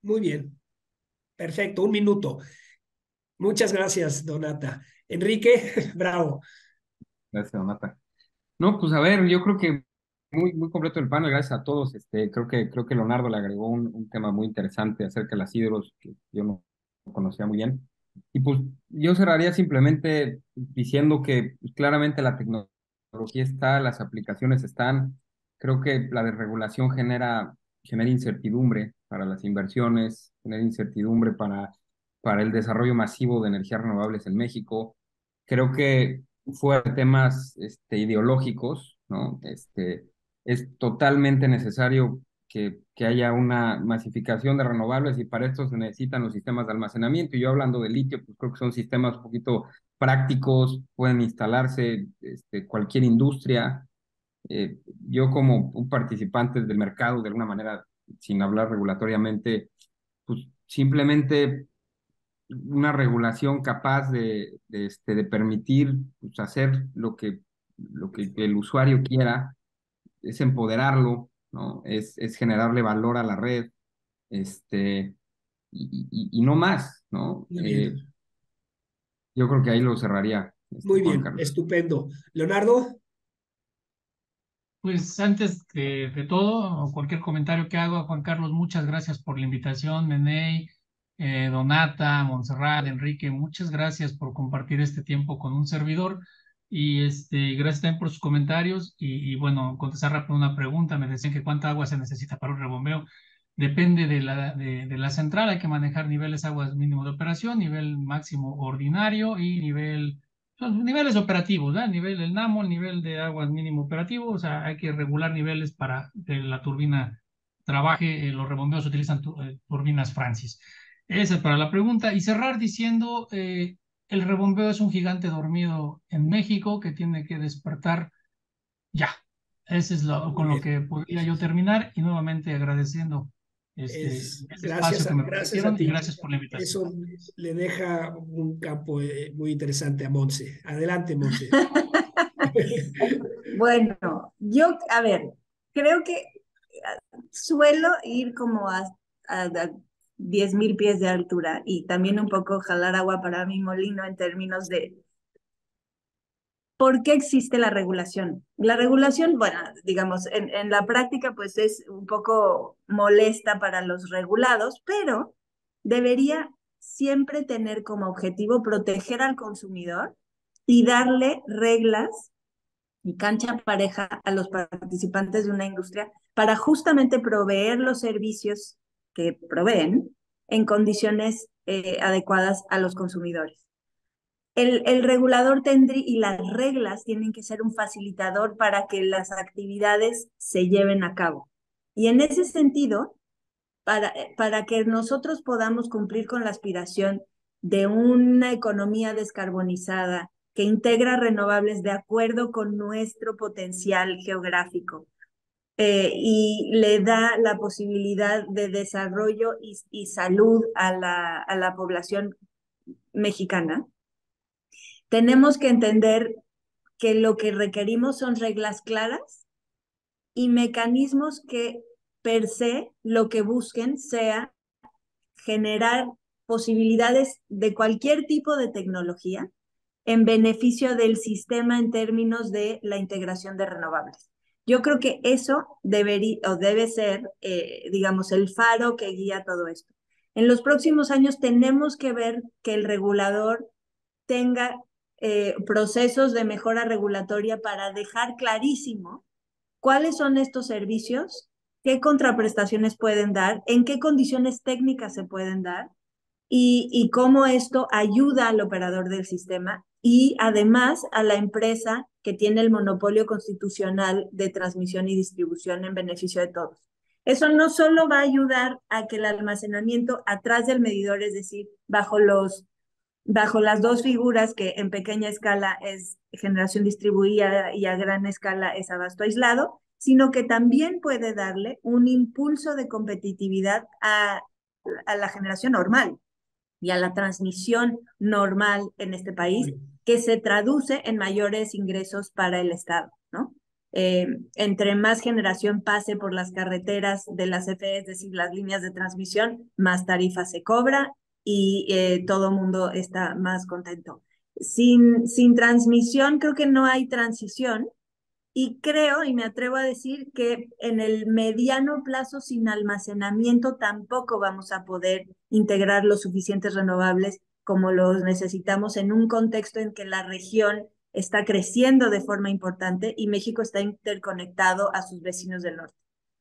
Muy bien. Perfecto, un minuto. Muchas gracias, Donata. Enrique, bravo. Gracias, Donata. No, pues a ver, yo creo que muy completo el panel, gracias a todos. Creo que Leonardo le agregó un tema muy interesante acerca de las hidros que yo no conocía muy bien. Y pues yo cerraría simplemente diciendo que pues, claramente la tecnología está, las aplicaciones están. Creo que la desregulación genera incertidumbre para las inversiones, genera incertidumbre para el desarrollo masivo de energías renovables en México. Creo que fuera de temas ideológicos, ¿no? Es totalmente necesario que haya una masificación de renovables y para esto se necesitan los sistemas de almacenamiento. Y yo hablando de litio, pues creo que son sistemas un poquito prácticos, pueden instalarse cualquier industria. Yo como un participante del mercado, de alguna manera, sin hablar regulatoriamente, pues simplemente una regulación capaz de permitir pues, hacer lo que el usuario quiera, es empoderarlo, ¿no? Es generarle valor a la red, y no más, ¿no? Muy bien, Yo creo que ahí lo cerraría, muy Juan bien, Carlos. estupendo. Leonardo, Pues antes de todo, cualquier comentario que haga, Juan Carlos, muchas gracias por la invitación, Meney, Donata, Montserrat, Enrique, muchas gracias por compartir este tiempo con un servidor y gracias también por sus comentarios y bueno, contestar rápido una pregunta, me decían que cuánta agua se necesita para un rebombeo, depende de la central, hay que manejar niveles aguas mínimo de operación, nivel máximo ordinario y los niveles operativos, ¿verdad? El nivel del NAMO, el nivel de aguas mínimo operativo, o sea, hay que regular niveles para que la turbina trabaje, los rebombeos utilizan turbinas Francis. Esa es para la pregunta. Y cerrar diciendo, el rebombeo es un gigante dormido en México que tiene que despertar ya. Ese es muy con lo bien, que podría yo terminar y nuevamente agradeciendo ese espacio Gracias que me gracias a permitieron y ti. gracias por la invitación. Eso le deja un campo muy interesante a Monse. Adelante, Monse. Bueno, yo, a ver, creo que suelo ir como a 10,000 pies de altura y también un poco jalar agua para mi molino en términos de ¿por qué existe la regulación? La regulación, bueno, digamos, en la práctica pues es un poco molesta para los regulados, pero debería siempre tener como objetivo proteger al consumidor y darle reglas y cancha pareja a los participantes de una industria para justamente proveer los servicios que proveen en condiciones adecuadas a los consumidores. El regulador tendría y las reglas tienen que ser un facilitador para que las actividades se lleven a cabo. Y en ese sentido, para que nosotros podamos cumplir con la aspiración de una economía descarbonizada que integra renovables de acuerdo con nuestro potencial geográfico y le da la posibilidad de desarrollo y salud a la población mexicana, tenemos que entender que lo que requerimos son reglas claras y mecanismos que per se lo que busquen sea generar posibilidades de cualquier tipo de tecnología en beneficio del sistema en términos de la integración de renovables. Yo creo que eso debería o debe ser, digamos, el faro que guía todo esto. En los próximos años tenemos que ver que el regulador tenga procesos de mejora regulatoria para dejar clarísimo cuáles son estos servicios, qué contraprestaciones pueden dar, en qué condiciones técnicas se pueden dar y cómo esto ayuda al operador del sistema y además a la empresa que tiene el monopolio constitucional de transmisión y distribución en beneficio de todos. Eso no solo va a ayudar a que el almacenamiento atrás del medidor, es decir, bajo las dos figuras que en pequeña escala es generación distribuida y a gran escala es abasto aislado, sino que también puede darle un impulso de competitividad a la generación normal y a la transmisión normal en este país, que se traduce en mayores ingresos para el Estado, ¿no? Entre más generación pase por las carreteras de las CFE, es decir, las líneas de transmisión, más tarifa se cobra y todo el mundo está más contento. Sin transmisión creo que no hay transición y creo y me atrevo a decir que en el mediano plazo sin almacenamiento tampoco vamos a poder integrar los suficientes renovables como los necesitamos en un contexto en que la región está creciendo de forma importante y México está interconectado a sus vecinos del norte.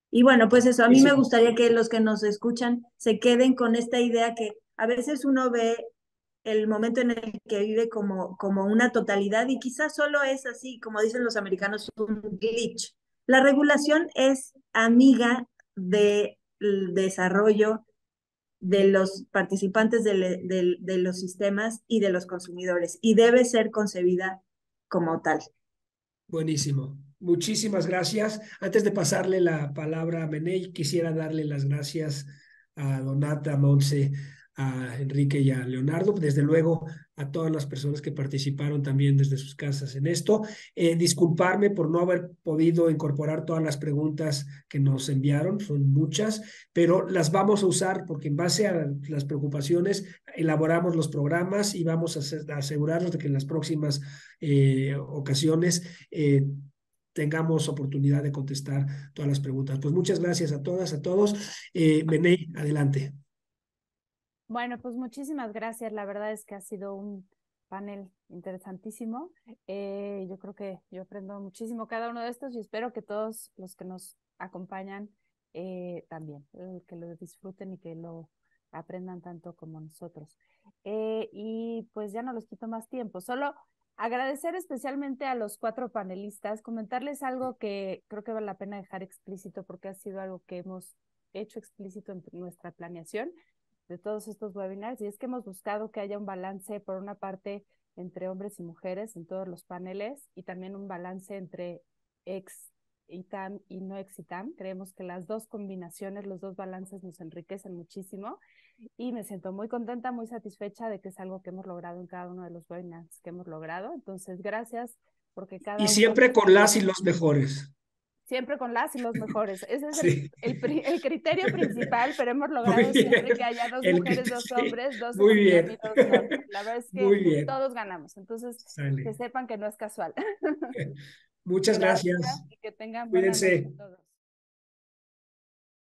Y bueno, pues eso, a mí me gustaría que los que nos escuchan se queden con esta idea que a veces uno ve el momento en el que vive como una totalidad y quizás solo es así, como dicen los americanos, un glitch. La regulación es amiga del desarrollo de los participantes de los sistemas y de los consumidores y debe ser concebida como tal. Buenísimo. Muchísimas gracias. Antes de pasarle la palabra a Meney, quisiera darle las gracias a Donata, a Monse, a Enrique y a Leonardo, desde luego a todas las personas que participaron también desde sus casas en esto. Disculparme por no haber podido incorporar todas las preguntas que nos enviaron, son muchas, pero las vamos a usar porque en base a las preocupaciones elaboramos los programas y vamos a asegurarnos de que en las próximas ocasiones tengamos oportunidad de contestar todas las preguntas. Pues muchas gracias a todas, a todos. Meney, adelante. Bueno, pues muchísimas gracias. La verdad es que ha sido un panel interesantísimo. Yo creo que yo aprendo muchísimo cada uno de estos y espero que todos los que nos acompañan también, que lo disfruten y que lo aprendan tanto como nosotros. Y pues ya no los quito más tiempo. Solo agradecer especialmente a los 4 panelistas, comentarles algo que creo que vale la pena dejar explícito porque ha sido algo que hemos hecho explícito en nuestra planeación de todos estos webinars, y es que hemos buscado que haya un balance, por una parte, entre hombres y mujeres en todos los paneles, y también un balance entre ITAM y no ex-ITAM. Creemos que las dos combinaciones, los dos balances nos enriquecen muchísimo y me siento muy contenta, muy satisfecha de que es algo que hemos logrado en cada uno de los webinars que hemos logrado. Entonces, gracias porque cada Y uno... siempre con las y los mejores. Siempre con las y los mejores. Ese es Sí. el criterio principal, pero hemos logrado siempre que haya dos mujeres, dos sí. hombres, dos Muy economías bien. y dos no. La verdad es Muy que bien. todos ganamos. Entonces, Sale. que sepan que no es casual. Muchas gracias. Y que tengan buena noche Cuídense. todos.